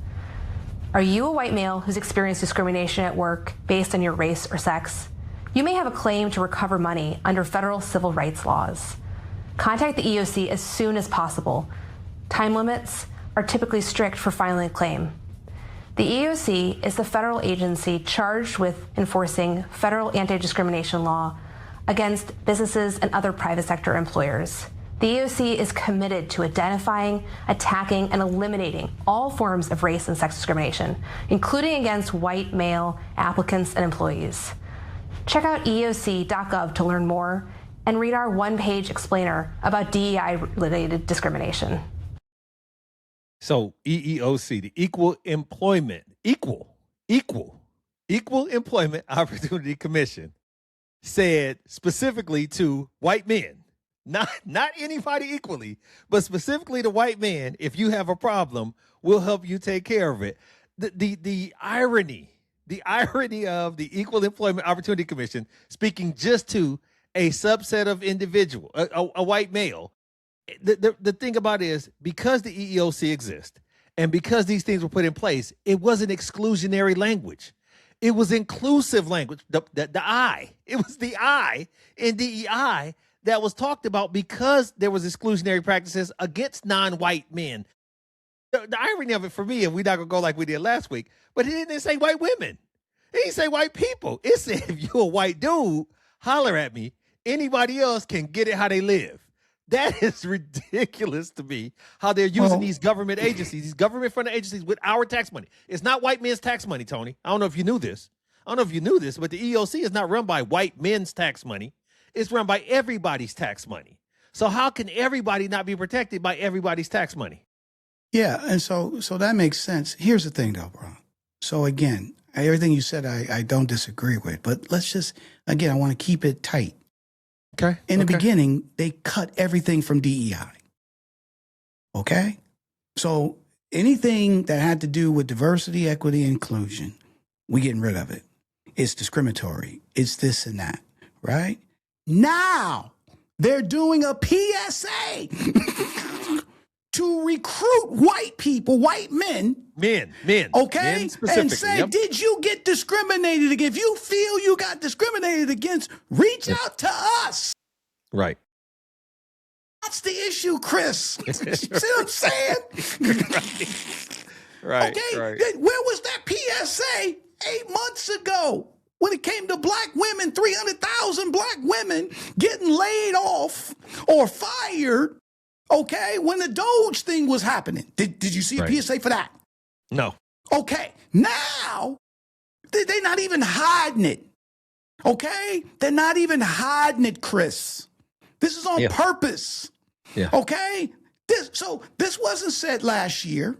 Are you a white male who's experienced discrimination at work based on your race or sex? You may have a claim to recover money under federal civil rights laws. Contact the EEOC as soon as possible. Time limits are typically strict for filing a claim. The EEOC is the federal agency charged with enforcing federal anti-discrimination law against businesses and other private sector employers. The EEOC is committed to identifying, attacking, and eliminating all forms of race and sex discrimination, including against white male applicants and employees. Check out EEOC.gov to learn more and read our one-page explainer about DEI-related discrimination. So EEOC, the Equal Employment Opportunity Commission, said specifically to white men, not anybody equally, but specifically to white men, if you have a problem, we'll help you take care of it. The irony of the Equal Employment Opportunity Commission speaking just to a subset of individual, a white male. The thing about it is, because the EEOC exists and because these things were put in place, it wasn't exclusionary language. It was inclusive language. The I. It was the I in DEI that was talked about because there was exclusionary practices against non-white men. The irony of it for me, and we're not going to go like we did last week, but it didn't say white women. It didn't say white people. It said if you're a white dude, holler at me. Anybody else can get it how they live. That is ridiculous to me, how they're using these government agencies, these government-funded agencies with our tax money. It's not white men's tax money, Tony. I don't know if you knew this. But the EEOC is not run by white men's tax money. It's run by everybody's tax money. So how can everybody not be protected by everybody's tax money? Yeah, and so that makes sense. Here's the thing, though, bro. So again, everything you said, I don't disagree with. But let's just, again, I want to keep it tight. Okay. In the beginning, they cut everything from DEI. Okay? So anything that had to do with diversity, equity, inclusion, we getting rid of it. It's discriminatory. It's this and that, right? Now, they're doing a PSA to recruit white people, white men. Men. Okay? Men and say, did you get discriminated against? If you feel you got discriminated against, reach out to us. Right. That's the issue, Chris. See what I'm saying? Right. Okay? Right. Where was that PSA 8 months ago when it came to black women, 300,000 black women getting laid off or fired? Okay, when the Doge thing was happening, did you see a PSA for that? No. Okay, now they're not even hiding it. Okay, they're not even hiding it, Chris. This is on purpose. Yeah. Okay, this wasn't said last year.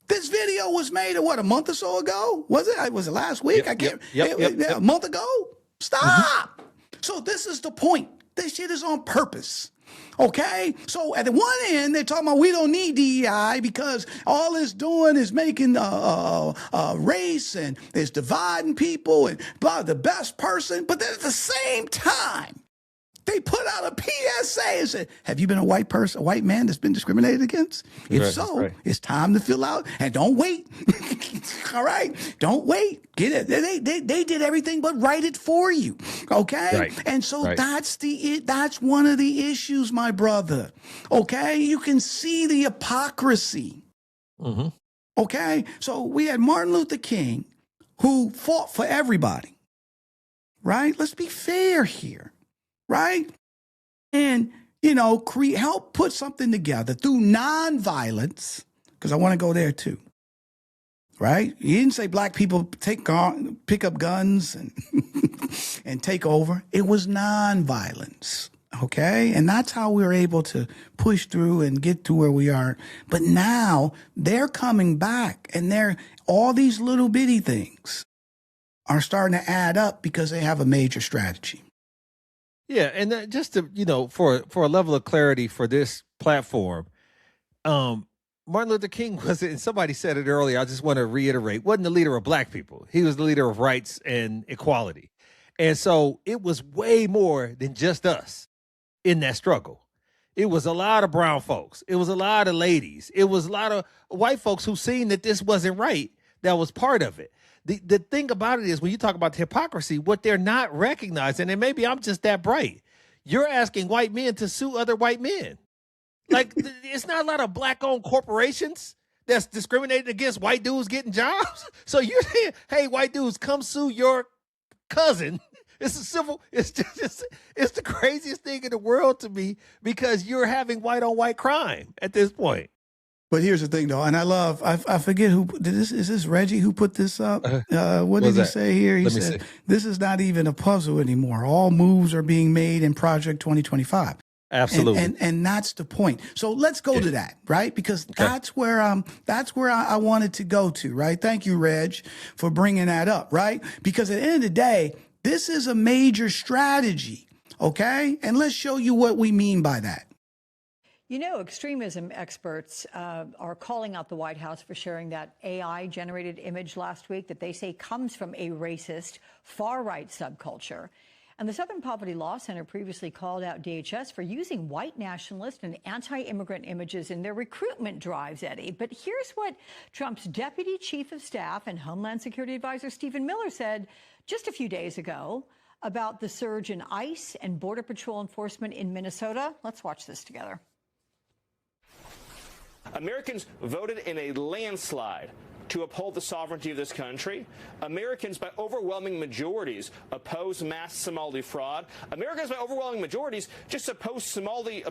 This video was made a month or so ago? Was it? Was it last week? I can't. A month ago. Stop. So this is the point. This shit is on purpose. Okay, so at the one end, they're talking about we don't need DEI because all it's doing is making race and it's dividing people and blah, the best person. But then at the same time, they put out a PSA and said, have you been a white man that's been discriminated against? If it's time to fill out and don't wait. All right, don't wait. Get it. They did everything but write it for you. Okay, and so that's one of the issues, my brother. Okay, you can see the hypocrisy. Mm-hmm. Okay, so we had Martin Luther King, who fought for everybody. Right? Let's be fair here. Right? And, help put something together through nonviolence, because I want to go there too. Right? He didn't say black people pick up guns and take over. It was nonviolence. Okay? And that's how we were able to push through and get to where we are. But now they're coming back and all these little bitty things are starting to add up because they have a major strategy. Yeah, and just to, for a level of clarity for this platform, Martin Luther King wasn't, and somebody said it earlier, I just want to reiterate, wasn't the leader of black people. He was the leader of rights and equality. And so it was way more than just us in that struggle. It was a lot of brown folks. It was a lot of ladies. It was a lot of white folks who seen that this wasn't right. That was part of it. The thing about it is when you talk about the hypocrisy, what they're not recognizing, and maybe I'm just that bright, you're asking white men to sue other white men. Like, it's not a lot of black-owned corporations that's discriminating against white dudes getting jobs. So you're saying, hey, white dudes, come sue your cousin. It's a civil, it's the craziest thing in the world to me because you're having white on white crime at this point. But here's the thing, though, and I forget who did this. Is this Reggie who put this up? What did he say here? He said, this is not even a puzzle anymore. All moves are being made in Project 2025. Absolutely. And that's the point. So let's go to that, right? Because that's where I wanted to go to, right? Thank you, Reg, for bringing that up, right? Because at the end of the day, this is a major strategy, okay? And let's show you what we mean by that. You know, extremism experts are calling out the White House for sharing that AI-generated image last week that they say comes from a racist, far-right subculture. And the Southern Poverty Law Center previously called out DHS for using white nationalist and anti-immigrant images in their recruitment drives, Eddie. But here's what Trump's Deputy Chief of Staff and Homeland Security Advisor Stephen Miller said just a few days ago about the surge in ICE and Border Patrol enforcement in Minnesota. Let's watch this together. Americans voted in a landslide to uphold the sovereignty of this country. Americans, by overwhelming majorities, oppose mass Somali fraud. Americans, by overwhelming majorities, just oppose Somali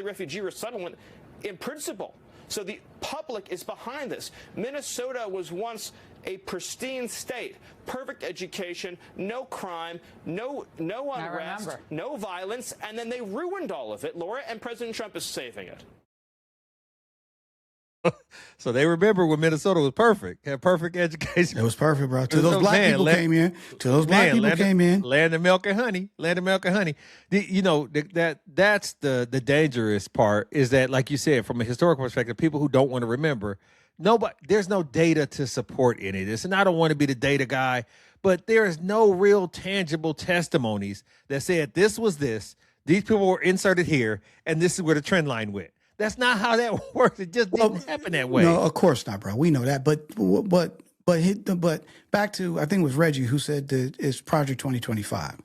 refugee resettlement in principle. So the public is behind this. Minnesota was once a pristine state, perfect education, no crime, no unrest, no violence, and then they ruined all of it, Laura, and President Trump is saving it. So they remember when Minnesota was perfect, had perfect education. It was perfect, bro. Till those black people came in. Till those black people came in. Land of milk and honey. Land of milk and honey. That's the dangerous part is that, like you said, from a historical perspective, people who don't want to remember, there's no data to support any of this. And I don't want to be the data guy, but there is no real tangible testimonies that said this was this, these people were inserted here, and this is where the trend line went. That's not how that works. It just didn't happen that way. No, of course not, bro. We know that. But back to, I think it was Reggie who said that it's Project 2025.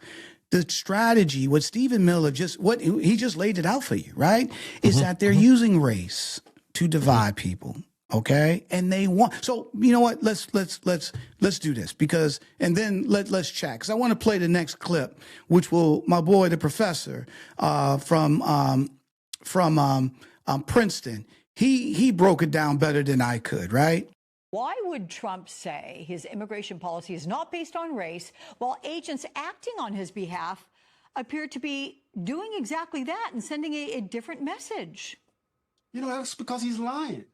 The strategy, what Stephen Miller he just laid it out for you, right? Is that they're using race to divide people. Okay. And they want, so you know what? Let's do this because, and then let's chat. Cause I want to play the next clip, which my boy, the professor, from Princeton, he broke it down better than I could, right? Why would Trump say his immigration policy is not based on race while agents acting on his behalf appear to be doing exactly that and sending a different message? You know, that's because he's lying.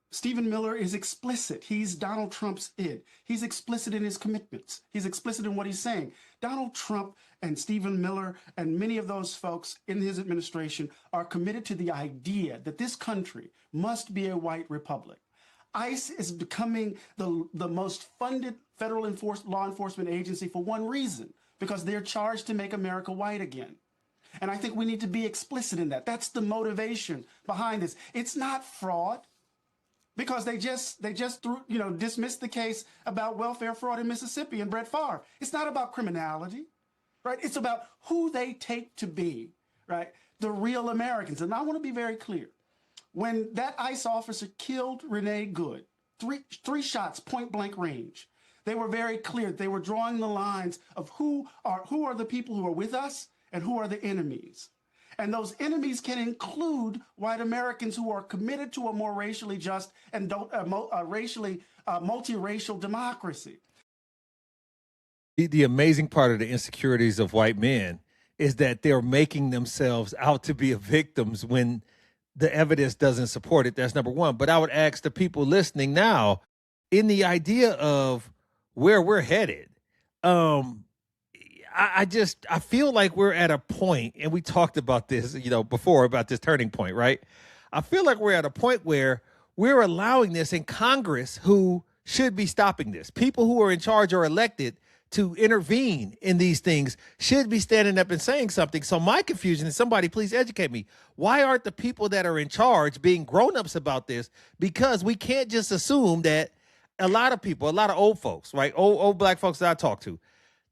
Stephen Miller is explicit. He's Donald Trump's id. He's explicit in his commitments. He's explicit in what he's saying. Donald Trump and Stephen Miller and many of those folks in his administration are committed to the idea that this country must be a white republic. ICE is becoming the most funded federal law enforcement agency for one reason, because they're charged to make America white again. And I think we need to be explicit in that. That's the motivation behind this. It's not fraud. Because they just dismissed the case about welfare fraud in Mississippi and Brett Favre. It's not about criminality, right? It's about who they take to be, right? The real Americans. And I want to be very clear. When that ICE officer killed Renee Good, three shots, point blank range, they were very clear. They were drawing the lines of who are the people who are with us and who are the enemies. And those enemies can include white Americans who are committed to a more racially just and multiracial democracy. The amazing part of the insecurities of white men is that they're making themselves out to be victims when the evidence doesn't support it. That's number one. But I would ask the people listening now, in the idea of where we're headed, I feel like we're at a point, and we talked about this, before about this turning point, right? I feel like we're at a point where we're allowing this in Congress, who should be stopping this. People who are in charge are elected to intervene in these things should be standing up and saying something. So my confusion is, somebody please educate me. Why aren't the people that are in charge being grown-ups about this? Because we can't just assume that a lot of people, a lot of old folks, right? Old black folks that I talk to,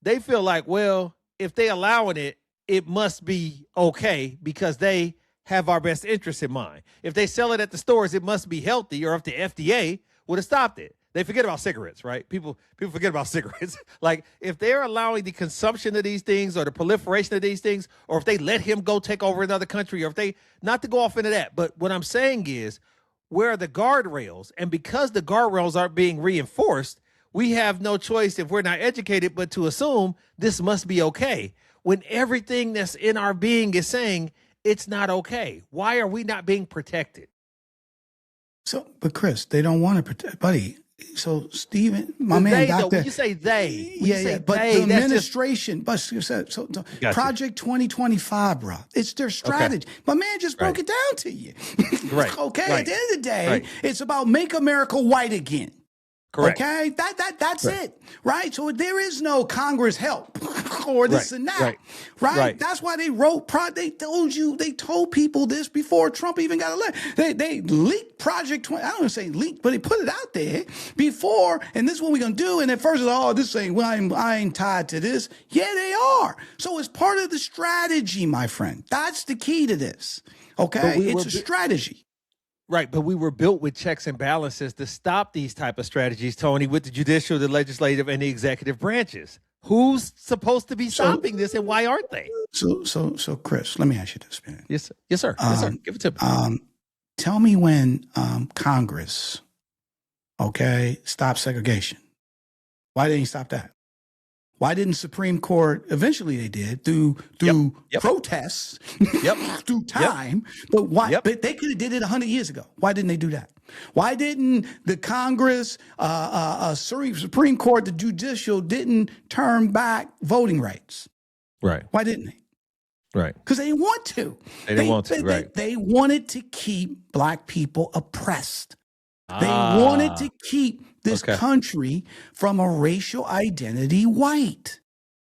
they feel like, well, if they allowing it, it must be okay because they have our best interests in mind. If they sell it at the stores, it must be healthy, or if the FDA would have stopped it. They forget about cigarettes, right? People forget about cigarettes. Like, if they're allowing the consumption of these things or the proliferation of these things, or if they let him go take over another country, or if they, not to go off into that, but what I'm saying is, where are the guardrails? And because the guardrails aren't being reinforced, we have no choice, if we're not educated, but to assume this must be okay, when everything that's in our being is saying it's not okay. Why are we not being protected? So, but Chris, they don't want to protect, buddy. So Stephen, my man, Doctor. When you say they, but the administration, Project 2025, bro. It's their strategy. Okay. My man just broke it down to you. Right. Okay. Right. At the end of the day, it's about make America white again. Correct. Okay, that's it, right? So there is no Congress help or this and that, right? That's why they wrote. They told people this before Trump even got elected. They leaked Project 20. I don't want to say leaked, but they put it out there before. And this is what we're gonna do. And at first, this ain't. Well, I ain't tied to this. Yeah, they are. So it's part of the strategy, my friend. That's the key to this. Okay, it's a strategy. Right, but we were built with checks and balances to stop these type of strategies, Tony, with the judicial, the legislative, and the executive branches. Who's supposed to be stopping this, and why aren't they? So, Chris, let me ask you this, man. Yes, sir. Yes, sir. Give it to me. Tell me when Congress, stopped segregation. Why didn't he stop that? Why didn't Supreme Court? Eventually, they did through protests, through time. But why? But they could have did it 100 years ago. Why didn't they do that? Why didn't the Congress, Supreme Court, the judicial didn't turn back voting rights? Right. Why didn't they? Right. Because they didn't want to. They wanted to keep black people oppressed. They wanted to keep this country from a racial identity white.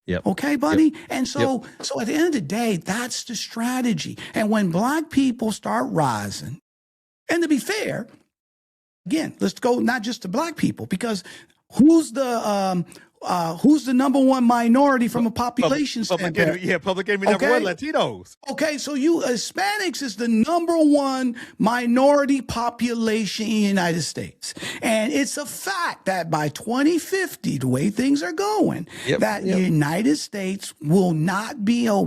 Yep. Okay, buddy? Yep. And so at the end of the day, that's the strategy. And when black people start rising, and to be fair, again, let's go not just to black people, because who's the number one minority from a population standpoint? Public enemy number one, Latinos. Okay, so Hispanics is the number one minority population in the United States. And it's a fact that by 2050, the way things are going, the United States will not be a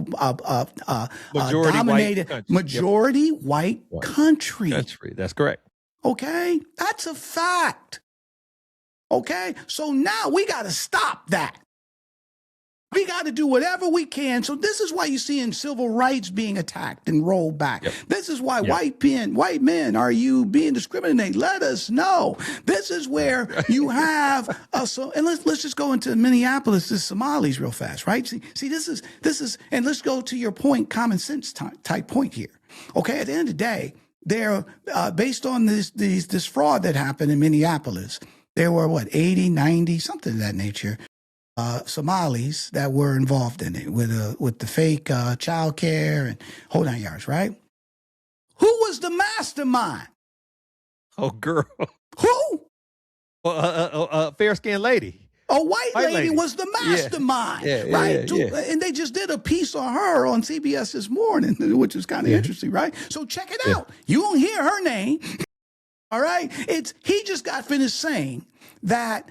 dominated majority white country. That's correct. Okay, that's a fact. Okay, so now we got to stop that. We got to do whatever we can. So this is why you're seeing civil rights being attacked and rolled back. This is why white men, are you being discriminated? Let us know. This is where you have and let's just go into Minneapolis, the Somalis real fast, right? See, this is, and let's go to your point, common sense type point here. Okay, at the end of the day, they're based on this fraud that happened in Minneapolis. There were, 80, 90, something of that nature, Somalis that were involved in it with the fake child care and whole 9 yards, right? Who was the mastermind? Oh, girl. Who? Fair-skinned lady. A white lady was the mastermind, right? And they just did a piece on her on CBS this morning, which was kind of interesting, right? So check it out. You won't hear her name. All right. He just got finished saying that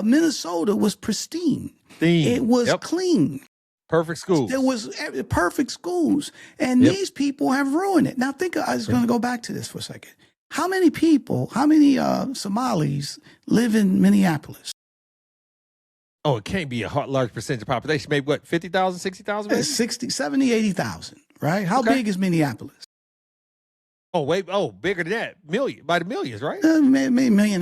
Minnesota was pristine. It was clean. Perfect schools. There was perfect schools. And these people have ruined it. Now I was going to go back to this for a second. How many Somalis live in Minneapolis? Oh, it can't be a large percentage of population. Maybe 50,000, 60,000? 60, 70, 80,000, right? How big is Minneapolis? Bigger than that. By the millions, right? Maybe 1.5 million,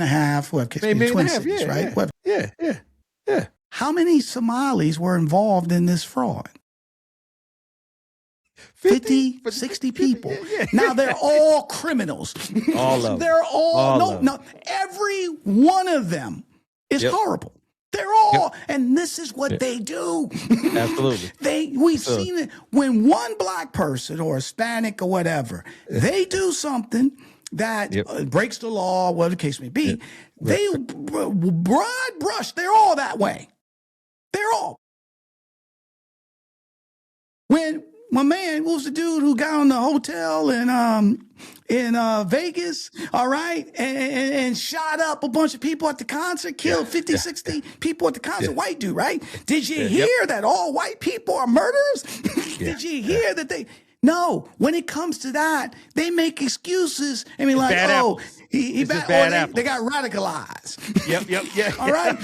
maybe Twin Cities, right? Yeah. How many Somalis were involved in this fraud? 50, 60 people. Now they're all criminals. All of them. They're all no. Every one of them is horrible. They're all, and this is what they do. Absolutely. We've seen it when one black person or Hispanic or whatever, they do something that breaks the law, whatever the case may be. They broad brush. They're all that way. They're all. When my man, what was the dude who got on the hotel in Vegas, all right, and shot up a bunch of people at the concert, killed 50, 60 people at the concert, white dude, right? Did you hear that all white people are murderers? Did you hear that they... No, when it comes to that, they make excuses. I mean, like, oh, they got radicalized. Yep. All right.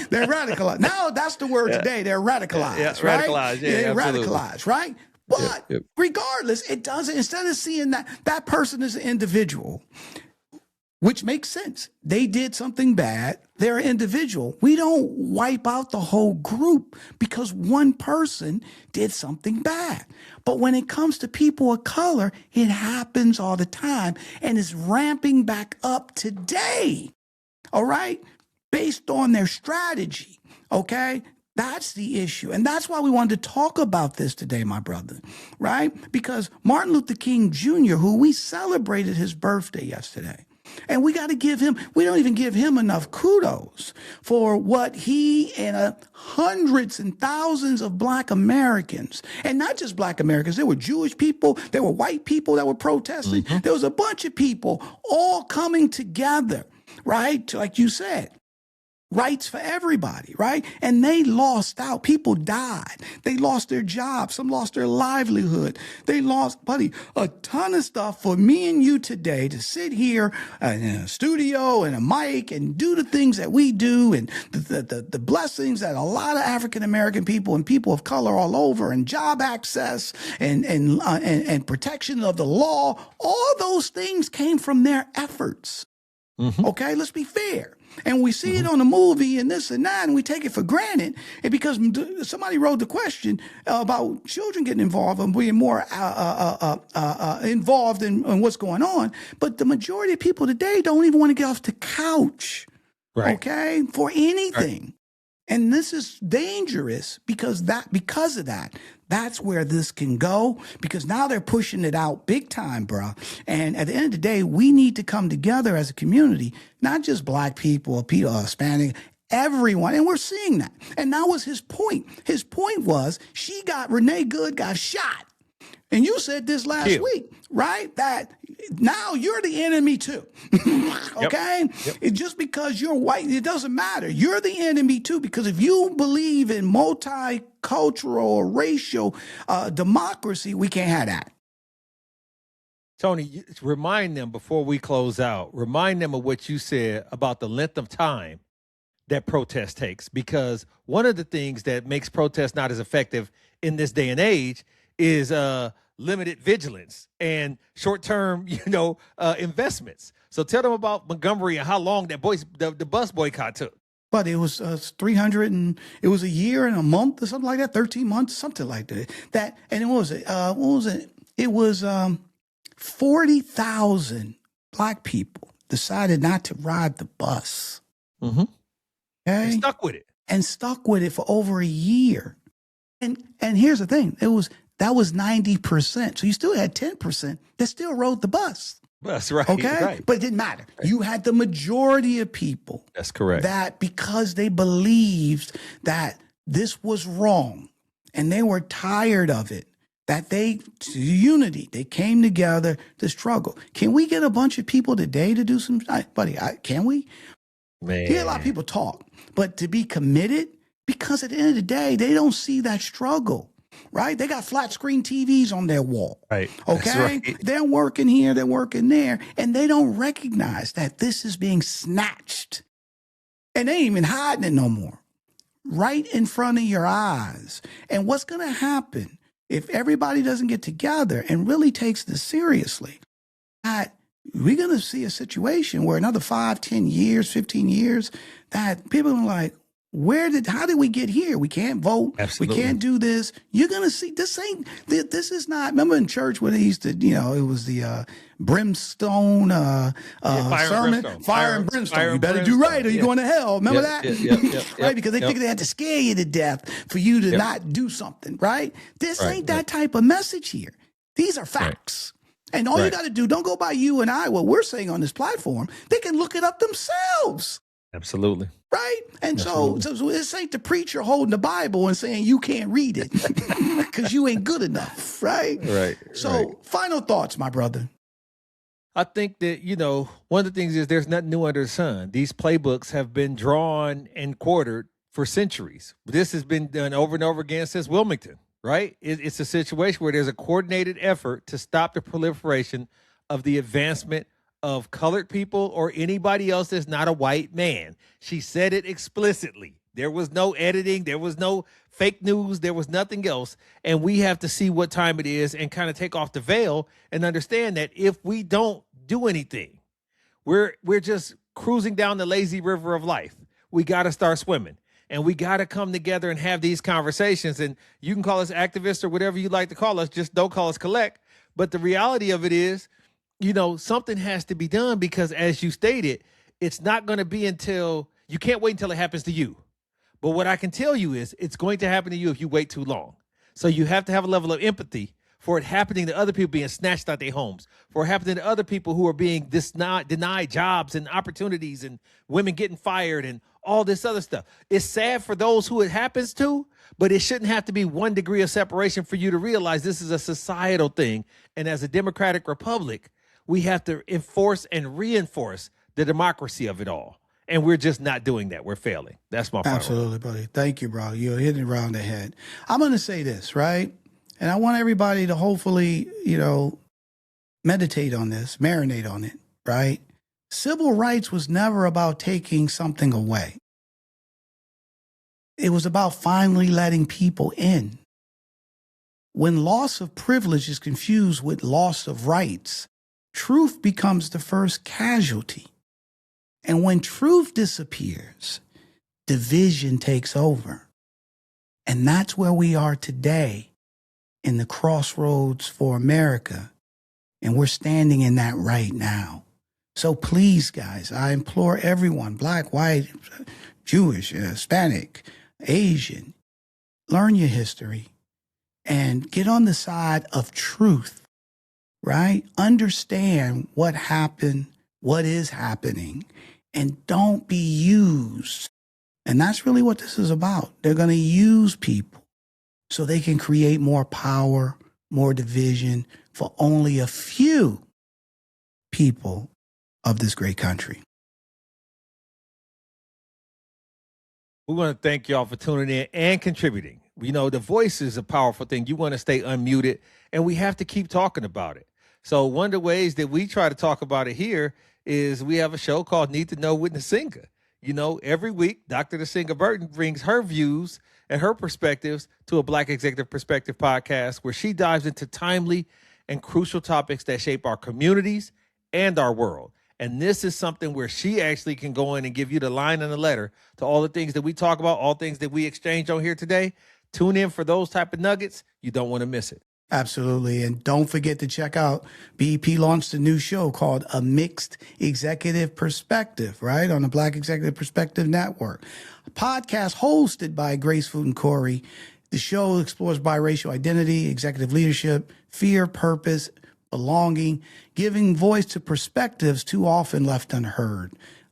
They're radicalized. Now that's the word today. They're radicalized. Right? Radicalized. Yeah, they're absolutely. radicalized, right? But regardless, it doesn't, instead of seeing that person as an individual, which makes sense. They did something bad. They're an individual. We don't wipe out the whole group because one person did something bad. But when it comes to people of color, it happens all the time and is ramping back up today. All right? Based on their strategy. Okay? That's the issue. And that's why we wanted to talk about this today, my brother, right? Because Martin Luther King Jr., who we celebrated his birthday yesterday, and we got to give him, we don't even give him enough kudos for what he and hundreds and thousands of black Americans, and not just black Americans, there were Jewish people, there were white people that were protesting. There was a bunch of people all coming together, right? Like you said. Rights for everybody, right? And they lost out. People died. They lost their jobs. Some lost their livelihood. They lost, buddy, a ton of stuff for me and you today to sit here in a studio and a mic and do the things that we do and the blessings that a lot of African-American people and people of color all over and job access and protection of the law. All those things came from their efforts. Okay, let's be fair. And we see it on a movie and this and that, and we take it for granted. And because somebody wrote the question about children getting involved and being more involved in what's going on. But the majority of people today don't even want to get off the couch, okay, for anything. Right. And this is dangerous because of that. That's where this can go, because now they're pushing it out big time, bro. And at the end of the day, we need to come together as a community, not just black people or people, Hispanic, everyone. And we're seeing that. And that was his point. His point was Renee Good got shot. And you said this last week, right? That now you're the enemy too. Okay? It's just because you're white, it doesn't matter. You're the enemy too, because if you believe in multicultural or racial democracy, we can't have that. Tony, remind them before we close out, remind them of what you said about the length of time that protest takes, because one of the things that makes protest not as effective in this day and age is limited vigilance and short-term, investments. So tell them about Montgomery and how long that the bus boycott took. But it was 300 and it was a year and a month or something like that, 13 months, something like that. And what was it? It was 40,000 black people decided not to ride the bus. Okay? And stuck with it. And stuck with it for over a year. And here's the thing. That was 90%. So you still had 10% that still rode the bus. That's right. Okay? Right. But it didn't matter. Right. You had the majority of people. That's correct. That because they believed that this was wrong and they were tired of it, that unity, they came together to struggle. Can we get a bunch of people today to do some, buddy, can we? Man. Hear a lot of people talk, but to be committed, because at the end of the day, they don't see that struggle. Right? They got flat screen TVs on their wall. Right. Okay? Right. They're working here, they're working there, and they don't recognize that this is being snatched. And they ain't even hiding it no more. Right in front of your eyes. And what's going to happen if everybody doesn't get together and really takes this seriously? That we're going to see a situation where another 5, 10 years, 15 years, that people are like, how did we get here? We can't vote. Absolutely. We can't do this. You're going to see, this is not, remember in church when they used to, it was the brimstone sermon, fire and brimstone. You better do right or you're going to hell. Remember that? Right? Because they think they had to scare you to death for you to not do something, right? This ain't that type of message here. These are facts. And all you got to do, don't go by you and I, what we're saying on this platform. They can look it up themselves. Absolutely. Right? And so this ain't the preacher holding the Bible and saying you can't read it because you ain't good enough. Right? Right. So final thoughts, my brother. I think that, one of the things is there's nothing new under the sun. These playbooks have been drawn and quartered for centuries. This has been done over and over again since Wilmington. Right? It's a situation where there's a coordinated effort to stop the proliferation of the advancement of colored people or anybody else that's not a white man. She said it explicitly. There was no editing. There was no fake news. There was nothing else. And we have to see what time it is and kind of take off the veil and understand that if we don't do anything, we're just cruising down the lazy river of life. We got to start swimming. And we got to come together and have these conversations. And you can call us activists or whatever you like to call us. Just don't call us collect. But the reality of it is, something has to be done because, as you stated, it's not going to be until you can't wait until it happens to you. But what I can tell you is it's going to happen to you if you wait too long. So you have to have a level of empathy for it happening to other people being snatched out their homes, for it happening to other people who are being denied jobs and opportunities and women getting fired and all this other stuff. It's sad for those who it happens to, but it shouldn't have to be 1 degree of separation for you to realize this is a societal thing. And as a democratic republic, we have to enforce and reinforce the democracy of it all. And we're just not doing that. We're failing. That's my point. Absolutely, buddy. Thank you, bro. You're hitting it around the head. I'm going to say this, right? And I want everybody to hopefully, meditate on this, marinate on it, right? Civil rights was never about taking something away. It was about finally letting people in. When loss of privilege is confused with loss of rights, truth becomes the first casualty. And when truth disappears, division takes over. And that's where we are today in the crossroads for America. And we're standing in that right now. So please, guys, I implore everyone, Black, white, Jewish, Hispanic, Asian, learn your history and get on the side of truth, right? Understand what happened, what is happening, and don't be used. And that's really what this is about. They're going to use people so they can create more power, more division for only a few people of this great country. We want to thank y'all for tuning in and contributing. The voice is a powerful thing. You want to stay unmuted, and we have to keep talking about it. So one of the ways that we try to talk about it here is we have a show called Need to Know with Nasinga. Every week, Dr. Nasinga Burton brings her views and her perspectives to a Black Executive Perspective podcast where she dives into timely and crucial topics that shape our communities and our world. And this is something where she actually can go in and give you the line and the letter to all the things that we talk about, all things that we exchange on here today. Tune in for those type of nuggets. You don't want to miss it. Absolutely. And don't forget to check out, BEP launched a new show called A Mixed Executive Perspective, right? On the Black Executive Perspective Network. A podcast hosted by Grace Foot Corey. The show explores biracial identity, executive leadership, fear, purpose, belonging, giving voice to perspectives too often left unheard.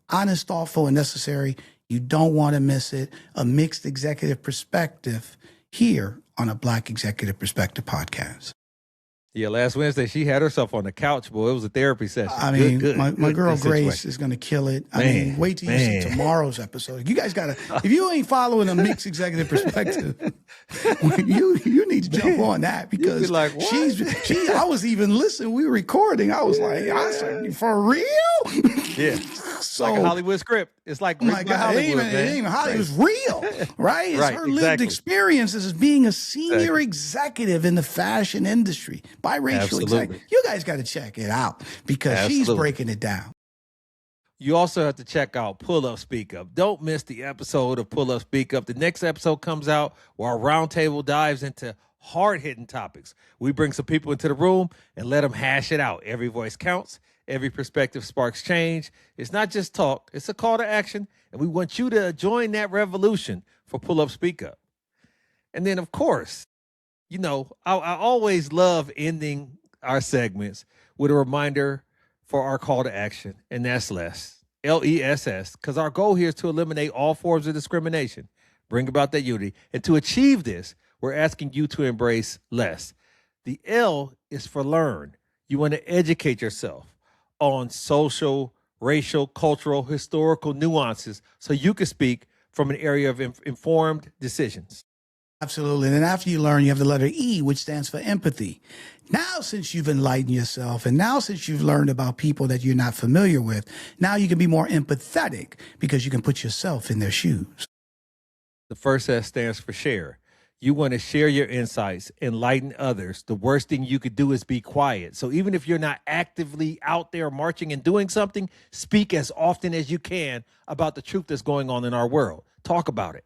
Honest, thoughtful, and necessary. You don't want to miss it. A Mixed Executive Perspective here on a Black Executive Perspective podcast. Yeah, last Wednesday, she had herself on the couch, boy. It was a therapy session. I mean, my girl Grace is going to kill it. I mean, wait till you see tomorrow's episode. You guys got to, if you ain't following A Mixed Executive Perspective, you need to jump on that because like, I was even listening. We were recording. I was like, for real? Yeah. So, like a Hollywood script. It's like, oh my God, Hollywood, it ain't even Hollywood. It's real, right? It's right, her lived experiences as being a senior executive in the fashion industry, biracial executive. You guys got to check it out because she's breaking it down. You also have to check out Pull Up Speak Up. Don't miss the episode of Pull Up Speak Up. The next episode comes out where our roundtable dives into hard-hitting topics. We bring some people into the room and let them hash it out. Every voice counts. Every perspective sparks change. It's not just talk. It's a call to action. And we want you to join that revolution for Pull Up Speak Up. And then, of course, you know, I always love ending our segments with a reminder for our call to action, and that's less, L-E-S-S, because our goal here is to eliminate all forms of discrimination, bring about that unity. And to achieve this, we're asking you to embrace less. The L is for learn. You want to educate yourself on social, racial, cultural, historical nuances so you can speak from an area of informed decisions. Absolutely. And then after you learn, you have the letter E, which stands for empathy. Now, since you've enlightened yourself, and now since you've learned about people that you're not familiar with, now you can be more empathetic because you can put yourself in their shoes. The first S stands for share. You want to share your insights, enlighten others. The worst thing you could do is be quiet. So even if you're not actively out there marching and doing something, speak as often as you can about the truth that's going on in our world. Talk about it.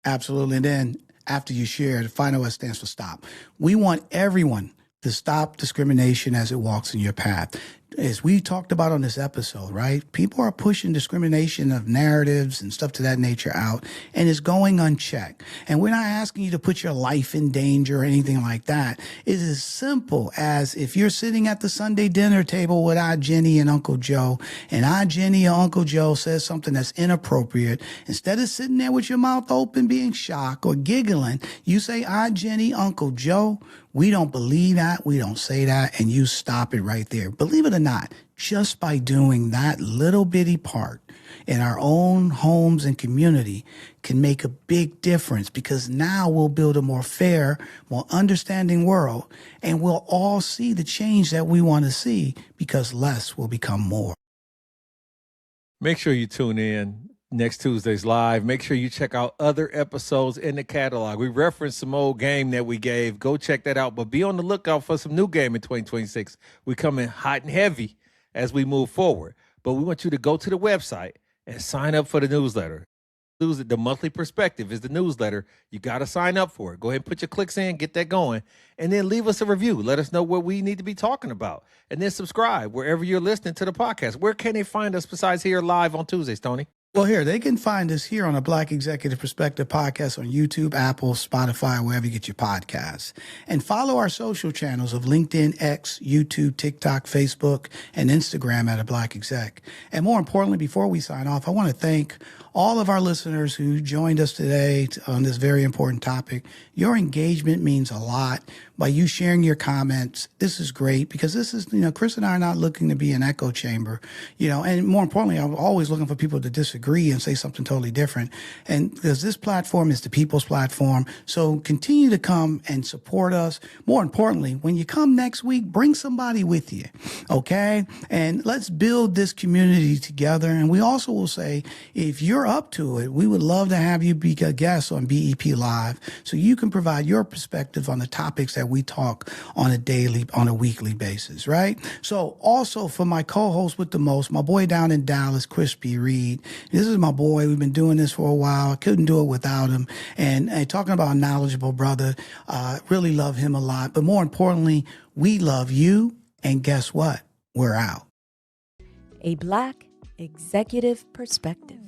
Absolutely. And then after you share, the final S stands for stop. We want everyone to stop discrimination as it walks in your path. As we talked about on this episode, right? People are pushing discrimination of narratives and stuff to that nature out, and it's going unchecked. And we're not asking you to put your life in danger or anything like that. It is as simple as if you're sitting at the Sunday dinner table with Aunt Jenny and Uncle Joe, and Aunt Jenny or Uncle Joe says something that's inappropriate, instead of sitting there with your mouth open being shocked or giggling, you say, Aunt Jenny, Uncle Joe, we don't believe that, we don't say that, and you stop it right there. Believe it or not, just by doing that little bitty part in our own homes and community can make a big difference, because now we'll build a more fair, more understanding world, and we'll all see the change that we want to see, because less will become more. Make sure you tune in next Tuesday's live. Make sure you check out other episodes in the catalog. We referenced some old game that we gave. Go check that out. But be on the lookout for some new game in 2026. We come in hot and heavy as we move forward. But we want you to go to the website and sign up for the newsletter. The monthly perspective is the newsletter. You got to sign up for it. Go ahead and put your clicks in, get that going, and then leave us a review. Let us know what we need to be talking about. And then subscribe wherever you're listening to the podcast. Where can they find us besides here live on Tuesdays, Tony? Well, here, they can find us here on a Black Executive Perspective podcast on YouTube, Apple, Spotify, wherever you get your podcasts. And follow our social channels of LinkedIn, X, YouTube, TikTok, Facebook, and Instagram at a Black Exec. And more importantly, before we sign off, I want to thank all of our listeners who joined us today on this very important topic. Your engagement means a lot. By you sharing your comments, this is great, because this is, Chris and I are not looking to be an echo chamber, and more importantly, I'm always looking for people to disagree and say something totally different. And because this platform is the people's platform, so continue to come and support us. More importantly, when you come next week, bring somebody with you, okay? And let's build this community together. And we also will say, if you're up to it, we would love to have you be a guest on BEP Live, so you can provide your perspective on the topics that we talk on a weekly basis, right? So also for my co-host with the most, my boy down in Dallas, Chris P. Reed. This is my boy. We've been doing this for a while. I couldn't do it without him. And talking about a knowledgeable brother, really love him a lot. But more importantly, we love you. And guess what? We're out. A Black Executive Perspective.